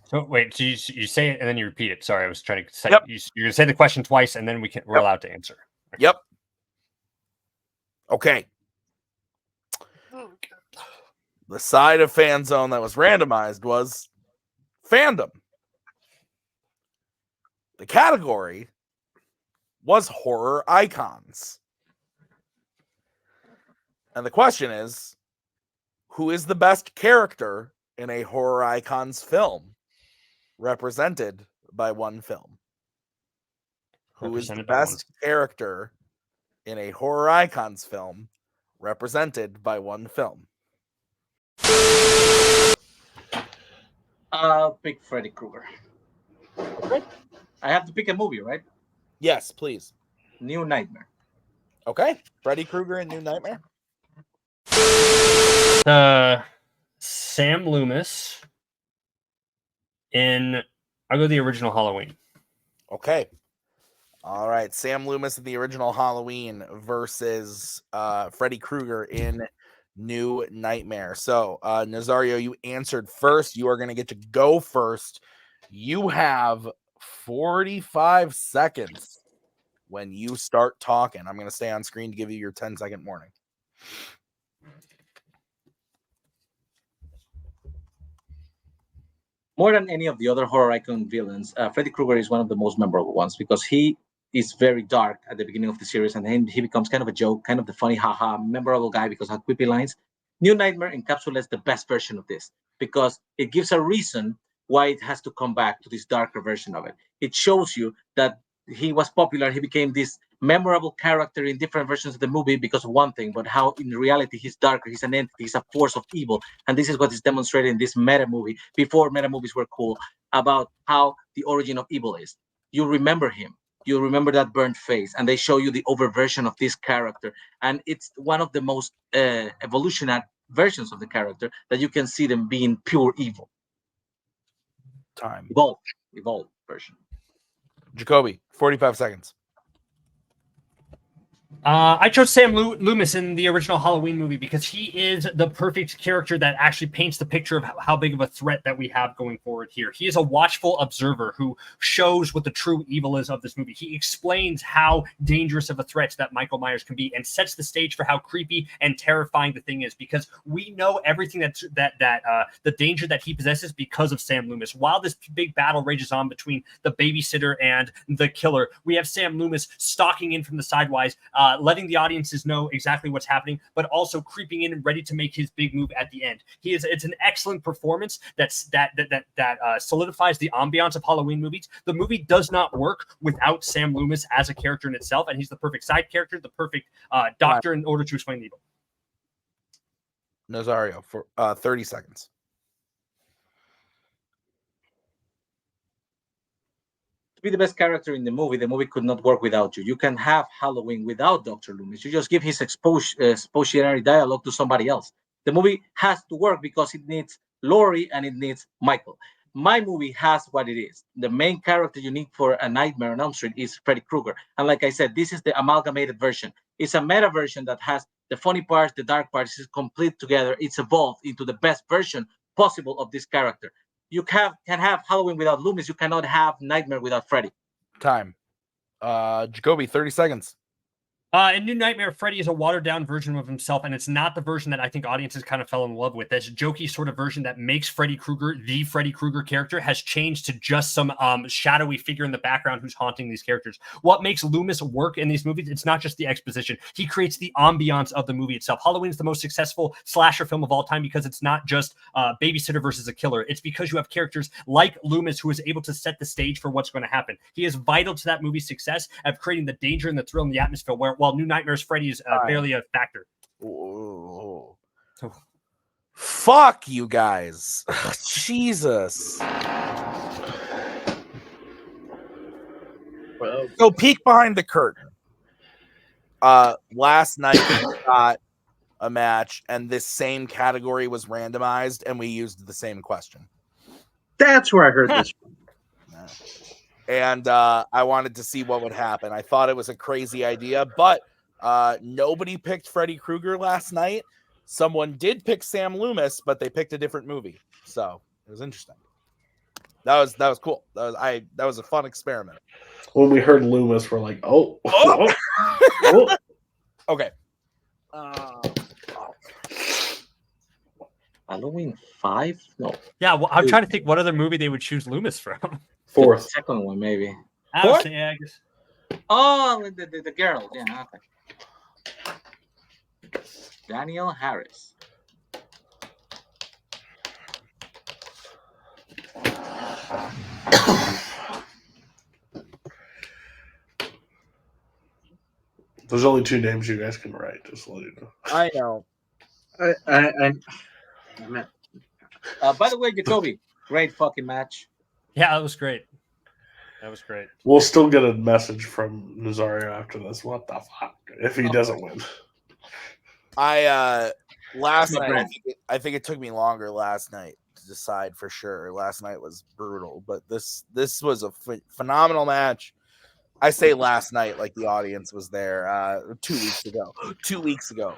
S5: So wait, so you say it and then you repeat it. Sorry, I was trying to say
S1: Yep.
S5: You're going to say the question twice and then we're allowed to answer. Okay.
S1: Yep. Okay. The side of Fanzone that was randomized was Fandom. The category was horror icons. And the question is, who is the best character in a horror icons film represented by one film? Who is the best character in a horror icons film represented by one film?
S4: I'll pick Freddy Krueger. Okay. I have to pick a movie, right?
S1: Yes, please.
S4: New Nightmare.
S1: Okay. Freddy Krueger and New Nightmare.
S5: Sam Loomis I'll go the original Halloween.
S1: Okay. All right. Sam Loomis in the original Halloween versus Freddy Krueger in New Nightmare. So, Nazario, you answered first. You are going to get to go first. You have 45 seconds when you start talking. I'm going to stay on screen to give you your 10-second warning.
S4: More than any of the other horror icon villains, Freddy Krueger is one of the most memorable ones because he is very dark at the beginning of the series, and then he becomes kind of a joke, kind of the funny, haha, memorable guy because of quippy lines. New Nightmare encapsulates the best version of this because it gives a reason why it has to come back to this darker version of it. It shows you that he was popular, he became this memorable character in different versions of the movie because of one thing, but how in reality he's darker, he's an entity, he's a force of evil. And this is what is demonstrated in this meta movie, before meta movies were cool, about how the origin of evil is. You remember him, you remember that burnt face, and they show you the over version of this character. And it's one of the most evolutionary versions of the character that you can see them being pure evil.
S1: Time.
S4: Evolved version.
S1: Jacoby, 45 seconds.
S5: I chose Sam Loomis in the original Halloween movie because he is the perfect character that actually paints the picture of how big of a threat that we have going forward here. He is a watchful observer who shows what the true evil is of this movie. He explains how dangerous of a threat that Michael Myers can be and sets the stage for how creepy and terrifying the thing is, because we know everything that the danger that he possesses because of Sam Loomis. While this big battle rages on between the babysitter and the killer, we have Sam Loomis stalking in from the sidewise, letting the audiences know exactly what's happening, but also creeping in and ready to make his big move at the end. It's an excellent performance that solidifies the ambiance of Halloween movies. The movie does not work without Sam Loomis as a character in itself, and he's the perfect side character, the perfect doctor in order to explain the evil.
S1: Nazario for 30 seconds.
S4: Be the best character in the movie could not work without you. You can have Halloween without Dr. Loomis. You just give his expositionary dialogue to somebody else. The movie has to work because it needs Laurie and it needs Michael. My movie has what it is. The main character you need for A Nightmare on Elm Street is Freddy Krueger. And like I said, this is the amalgamated version. It's a meta version that has the funny parts, the dark parts, it's complete together. It's evolved into the best version possible of this character. You can have Halloween without Loomis. You cannot have Nightmare without Freddy.
S1: Time. Jacoby, 30 seconds.
S5: In New Nightmare, Freddy is a watered-down version of himself, and it's not the version that I think audiences kind of fell in love with. This jokey sort of version that makes Freddy Krueger the Freddy Krueger character has changed to just some shadowy figure in the background who's haunting these characters. What makes Loomis work in these movies, it's not just the exposition. He creates the ambiance of the movie itself. Halloween is the most successful slasher film of all time because it's not just babysitter versus a killer. It's because you have characters like Loomis who is able to set the stage for what's going to happen. He is vital to that movie's success of creating the danger and the thrill and the atmosphere, while New Nightmare's Freddy is barely a factor.
S1: Oh. Fuck you guys. Jesus.
S3: Well,
S1: So peek behind the curtain. Last night we got a match and this same category was randomized and we used the same question.
S3: that's where I heard this from.
S1: And I wanted to see what would happen. I thought it was a crazy idea, but nobody picked Freddy Krueger last night. Someone did pick Sam Loomis, but they picked a different movie. So it was interesting. That was cool. That was a fun experiment.
S2: When we heard Loomis, we're like, oh.
S1: Okay.
S4: Halloween 5? No.
S5: Yeah, well, I'm trying to think what other movie they would choose Loomis from.
S2: Fourth.
S4: The second one, maybe.
S5: I guess.
S4: Oh, the girl. Yeah, okay. Daniel Harris.
S2: There's only 2 names you guys can write, just to let you know.
S1: I know.
S4: By the way, Jacoby, great fucking match.
S5: Yeah, that was great.
S2: We'll still get a message from Nazario after this. What the fuck? If he doesn't win.
S1: Last night, I think it took me longer last night to decide for sure. Last night was brutal, but this was a phenomenal match. I say last night like the audience was there 2 weeks ago. 2 weeks ago.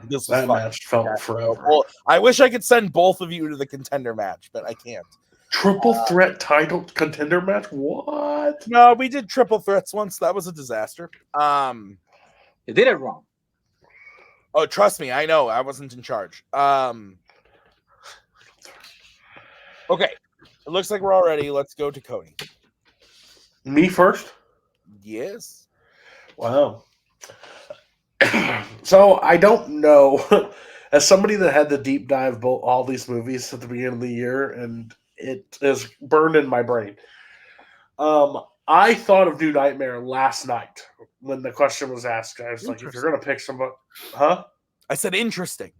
S1: This was
S2: That match felt forever.
S1: Well, I wish I could send both of you to the contender match, but I can't.
S2: Triple threat title contender match? What?
S1: No, we did triple threats once. That was a disaster.
S4: You did it wrong.
S1: Oh, trust me, I know. I wasn't in charge. Okay. It looks like we're all ready. Let's go to Cody.
S2: Me first?
S1: Yes.
S2: Wow. So I don't know. As somebody that had to deep dive all these movies at the beginning of the year, and it is burned in my brain. I thought of New Nightmare last night when the question was asked. I was like, if you're gonna pick somebody, huh?
S1: I said interesting.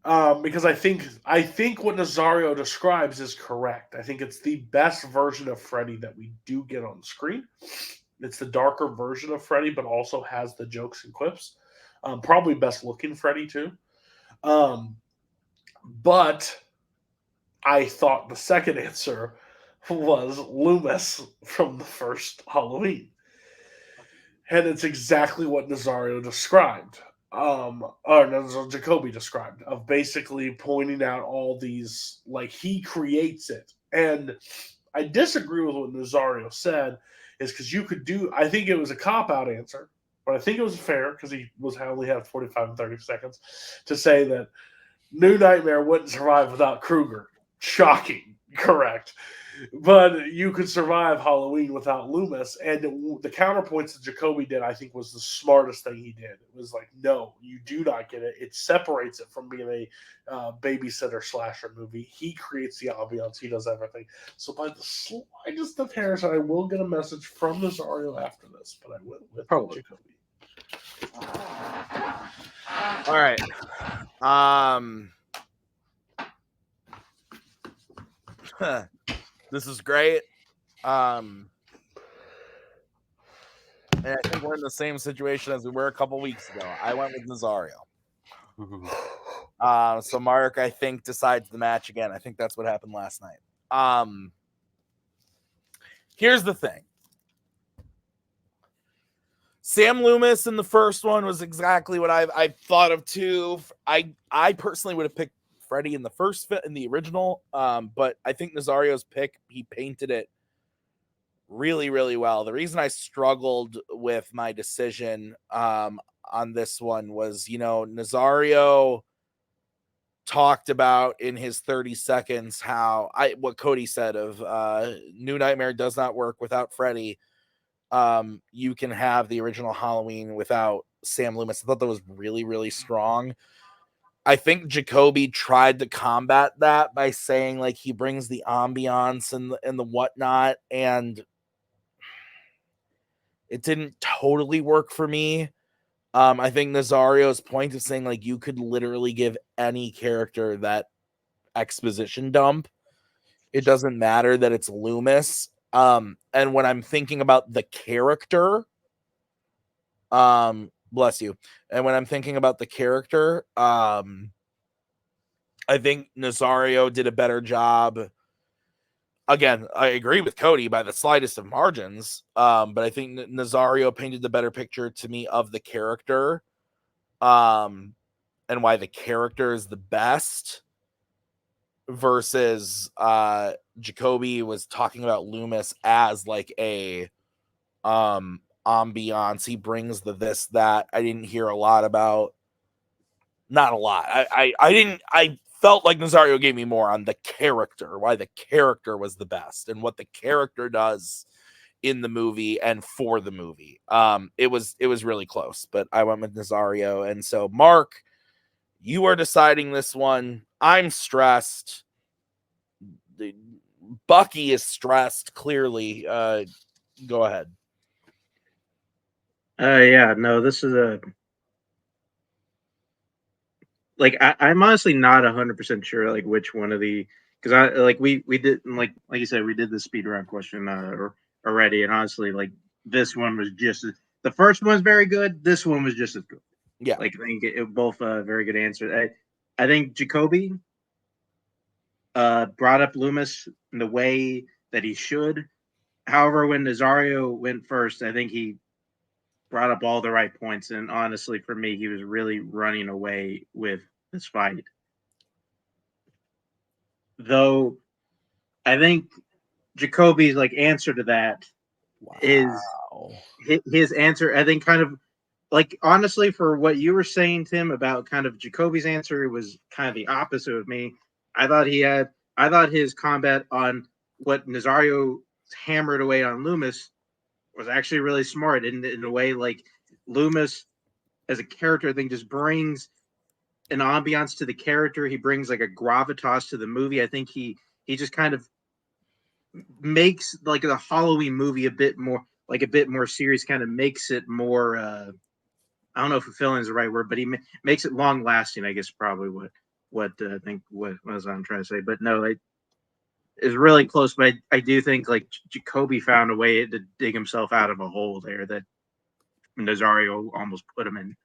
S2: Because I think what Nazario describes is correct. I think it's the best version of Freddy that we do get on screen. It's the darker version of Freddy, but also has the jokes and quips. Probably best looking Freddy too. But I thought the second answer was Loomis from the first Halloween. And it's exactly what Nazario described. Or Jacoby described, of basically pointing out all these, like, he creates it. And I disagree with what Nazario said, is because you could do, I think it was a cop-out answer, but I think it was fair because he only had 45 and 30 seconds to say that New Nightmare wouldn't survive without Krueger. Shocking. Correct. But you could survive Halloween without Loomis. And the counterpoints that Jacoby did, I think, was the smartest thing he did. It was like, no, you do not get it. It separates it from being a babysitter slasher movie. He creates the ambiance. He does everything. So by the slightest of hairs, I will get a message from Nazario after this, but I went with Jacoby.
S1: All right. This is great. And I think we're in the same situation as we were a couple weeks ago. I went with Nazario. So Mark, I think, decides the match again. I think that's what happened last night. Here's the thing. Sam Loomis in the first one was exactly what I thought of too. I personally would have picked Freddy in the original, but I think Nazario's pick, he painted it really, really well. The reason I struggled with my decision on this one was, Nazario talked about in his 30 seconds what Cody said of New Nightmare does not work without Freddy. You can have the original Halloween without Sam Loomis. I thought that was really, really strong. I think Jacoby tried to combat that by saying, like, he brings the ambiance and the whatnot, and it didn't totally work for me. I think Nazario's point of saying, like, you could literally give any character that exposition dump. It doesn't matter that it's Loomis. And when I'm thinking about the character, bless you. And when I'm thinking about the character, I think Nazario did a better job. Again, I agree with Cody by the slightest of margins. But I think Nazario painted the better picture to me of the character, and why the character is the best, versus Jacoby was talking about Loomis as like a ambiance. He brings the this, that. I didn't hear a lot about, not a lot. I felt like Nazario gave me more on the character, why the character was the best and what the character does in the movie and for the movie. It was really close, but I went with Nazario. And so Mark, you are deciding this one. I'm stressed. Bucky is stressed, clearly. Go ahead.
S3: Yeah, no, this is I'm honestly not 100% sure like which one of the, because I like we did like you said, we did the speed round question already, and honestly, like, this one was just the first one's very good. This one was just as good.
S1: Yeah,
S3: like I think it both very good answers. I think Jacoby brought up Loomis in the way that he should. However, when Nazario went first, I think he brought up all the right points, and honestly, for me, he was really running away with this fight. Though, I think Jacoby's like answer to that is his answer. I think kind of like, honestly, for what you were saying, Tim, about kind of Jacoby's answer, was kind of the opposite of me. I thought his combat on what Nazario hammered away on Loomis was actually really smart in a way. Like Loomis as a character, I think just brings an ambiance to the character. He brings like a gravitas to the movie. I think he just kind of makes like the Halloween movie a bit more serious, kind of makes it more I don't know if fulfilling is the right word, but he makes it long lasting, I guess probably what I think what was I'm trying to say. But no, it's really close, but I do think like Jacoby found a way to dig himself out of a hole there that Nazario almost put him in.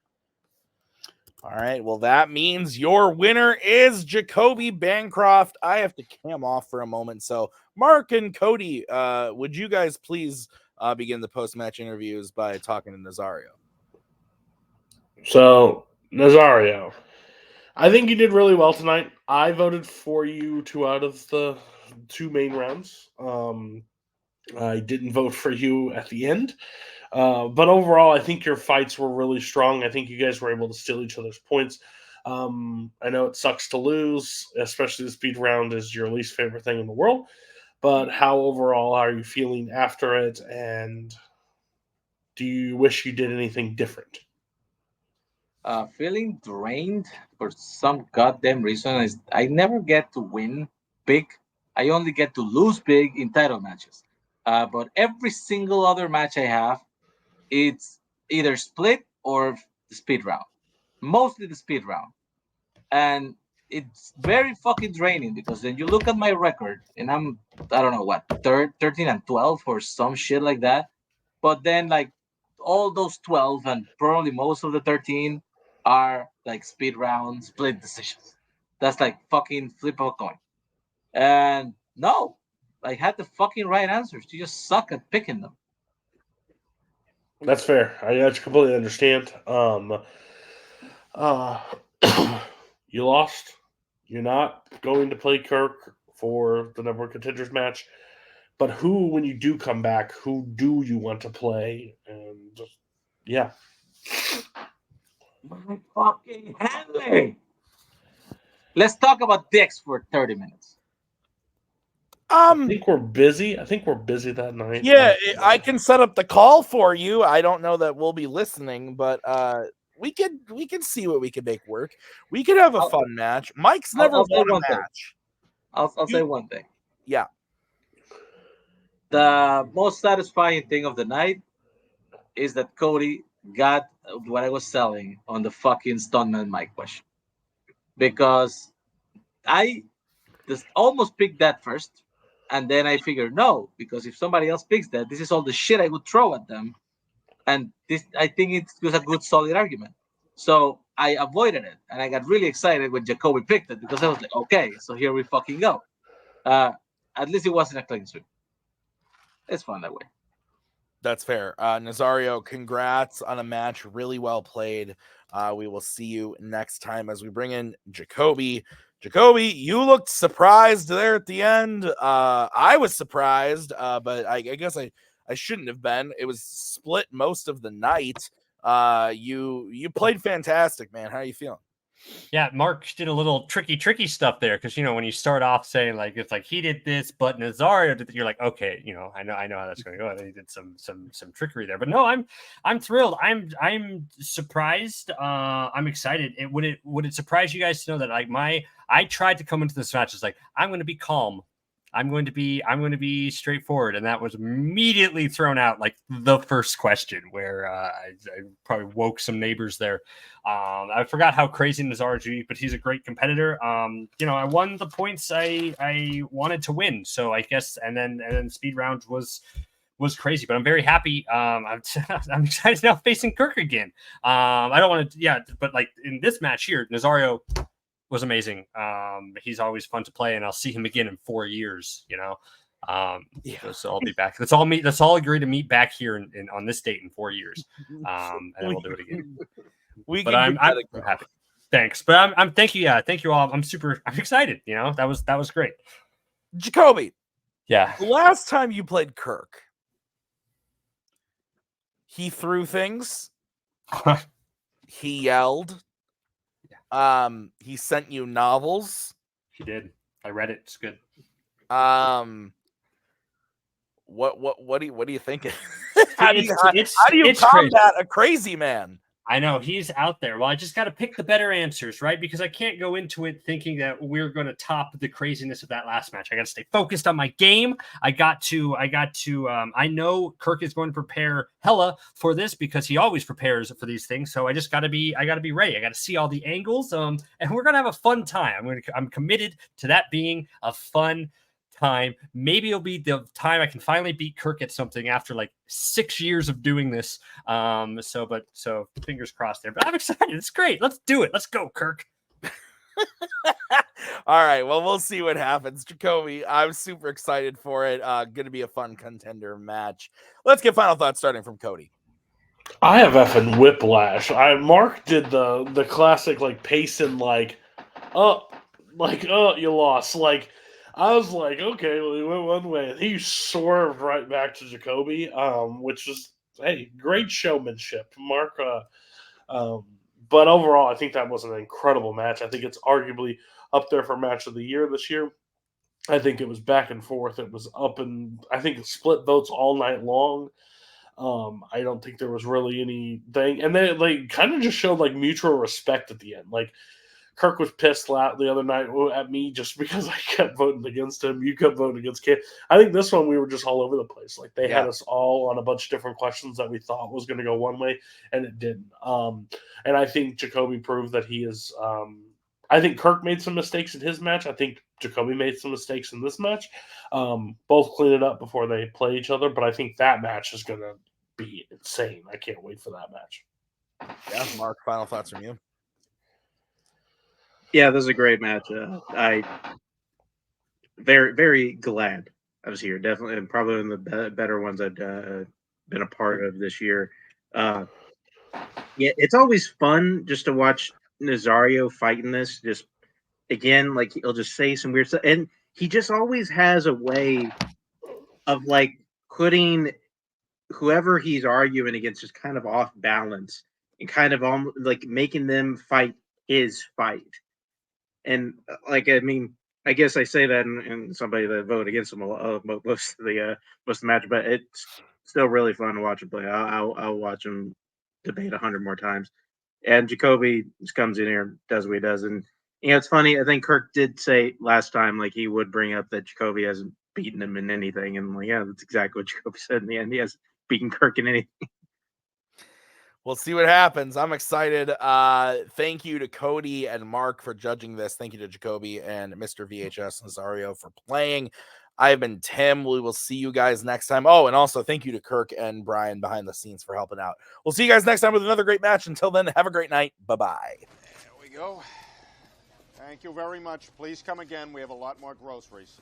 S1: All right, well, that means your winner is Jacoby Bancroft. I have to cam off for a moment. So, Mark and Cody, would you guys please begin the post-match interviews by talking to Nazario?
S2: So, Nazario, I think you did really well tonight. I voted for you 2 out of the 2 main rounds. I didn't vote for you at the end. But overall, I think your fights were really strong. I think you guys were able to steal each other's points. I know it sucks to lose, especially the speed round is your least favorite thing in the world. But how overall are you feeling after it? And do you wish you did anything different?
S4: Feeling drained for some goddamn reason. I never get to win big. I only get to lose big in title matches. But every single other match I have, it's either split or the speed round. Mostly the speed round. And it's very fucking draining because then you look at my record and I don't know what, 13 and 12 or some shit like that. But then like all those 12 and probably most of the 13 are like speed round split decisions. That's like fucking flip a coin. And no, I had the fucking right answers. You just suck at picking them.
S2: That's fair. I completely understand. Uh, you lost. You're not going to play Kirk for the number one contenders match. But who, when you do come back, who do you want to play? And yeah.
S4: My fucking handling. Let's talk about dicks for 30 minutes.
S2: I think we're busy. That night.
S1: Yeah, I can set up the call for you. I don't know that we'll be listening, but we can see what we can make work. We could have a fun match. Mike's never
S4: I'll say
S1: won a
S4: one thing.
S1: match.
S4: I'll say one thing.
S1: Yeah.
S4: The most satisfying thing of the night is that Cody got what I was selling on the fucking Stuntman mic question. Because I just almost picked that first. And then I figured no, because if somebody else picks that, this is all the shit I would throw at them. And this, I think it was a good, solid argument. So I avoided it. And I got really excited when Jacoby picked it because I was like, okay, so here we fucking go. At least it wasn't a clean sweep. It's fun that way.
S1: That's fair. Nazario, congrats on a match. Really well played. We will see you next time as we bring in Jacoby. Jacoby, you looked surprised there at the end. I was surprised, but I guess I shouldn't have been. It was split most of the night. You played fantastic, man. How are you feeling?
S5: Yeah, Mark did a little tricky stuff there because when you start off saying like it's like he did this, but Nazario did, you're like, okay, I know how that's going to go. And he did some trickery there, but no, I'm thrilled. I'm surprised. I'm excited. Would it surprise you guys to know that like I tried to come into this match as like I'm going to be calm. I'm going to be straightforward, and that was immediately thrown out like the first question, where I probably woke some neighbors there. I forgot how crazy Nazario, but he's a great competitor. I won the points I wanted to win, so I guess, and then speed round was crazy, but I'm very happy. I'm excited now facing Kirk again. I don't want to, but like in this match here, Nazario was amazing. He's always fun to play, and I'll see him again in 4 years. So I'll be back. Let's all agree to meet back here on this date in 4 years, and then we'll do it again. I'm happy. Thanks, but I'm thank you. Yeah, thank you all. I'm excited. That was great.
S1: Jacoby.
S5: Yeah.
S1: The last time you played Kirk, he threw things. He yelled. He sent you novels.
S5: He did. I read it. It's good.
S1: What are you thinking? How do you
S5: it's crazy.
S1: combat a crazy man?
S5: I know he's out there. Well, I just got to pick the better answers, right? Because I can't go into it thinking that we're going to top the craziness of that last match. I got to stay focused on my game. I know Kirk is going to prepare hella for this because he always prepares for these things. So I got to be ready. I got to see all the angles. And we're going to have a fun time. I'm committed to that being a fun time. Maybe it'll be the time I can finally beat Kirk at something after like 6 years of doing this. So fingers crossed there. But I'm excited. It's great. Let's do it. Let's go, Kirk.
S1: All right. Well, we'll see what happens. Jacoby, I'm super excited for it. Going to be a fun contender match. Let's get final thoughts starting from Cody.
S2: I have effing whiplash. Mark did the classic like pacing you lost. Like I was like, okay, well, he went one way, and he swerved right back to Jacoby, which is great showmanship, Mark. But overall, I think that was an incredible match. I think it's arguably up there for match of the year this year. I think it was back and forth. It was up and I think it split votes all night long. I don't think there was really anything, and they kind of just showed like mutual respect at the end. Like Kirk was pissed out the other night at me just because I kept voting against him. You kept voting against Kid. I think this one we were just all over the place. Like they had us all on a bunch of different questions that we thought was going to go one way, and it didn't. And I think Jacoby proved that he is. I think Kirk made some mistakes in his match. I think Jacoby made some mistakes in this match. Both clean it up before they play each other, but I think that match is going to be insane. I can't wait for that match.
S1: Yeah, Mark, final thoughts from you.
S3: Yeah, this is a great match. I very, very glad I was here. Definitely, and probably one of the better ones I've been a part of this year. Yeah, it's always fun just to watch Nazario fighting this. Just again, like he'll just say some weird stuff, and he just always has a way of like putting whoever he's arguing against just kind of off balance and kind of almost like making them fight his fight. And like, I mean, I guess I say that and somebody that voted against him most of the match, but it's still really fun to watch him play. I'll watch him debate 100 more times. And Jacoby just comes in here, does what he does, and it's funny. I think Kirk did say last time like he would bring up that Jacoby hasn't beaten him in anything, and like that's exactly what Jacoby said in the end. He hasn't beaten Kirk in anything.
S1: We'll see what happens. I'm excited. Thank you to Cody and Mark for judging this. Thank you to Jacoby and Mr. VHS Nazario for playing. I've been Tim. We will see you guys next time. Oh, and also thank you to Kirk and Brian behind the scenes for helping out. We'll see you guys next time with another great match. Until then, have a great night. Bye-bye.
S6: There we go. Thank you very much. Please come again. We have a lot more groceries.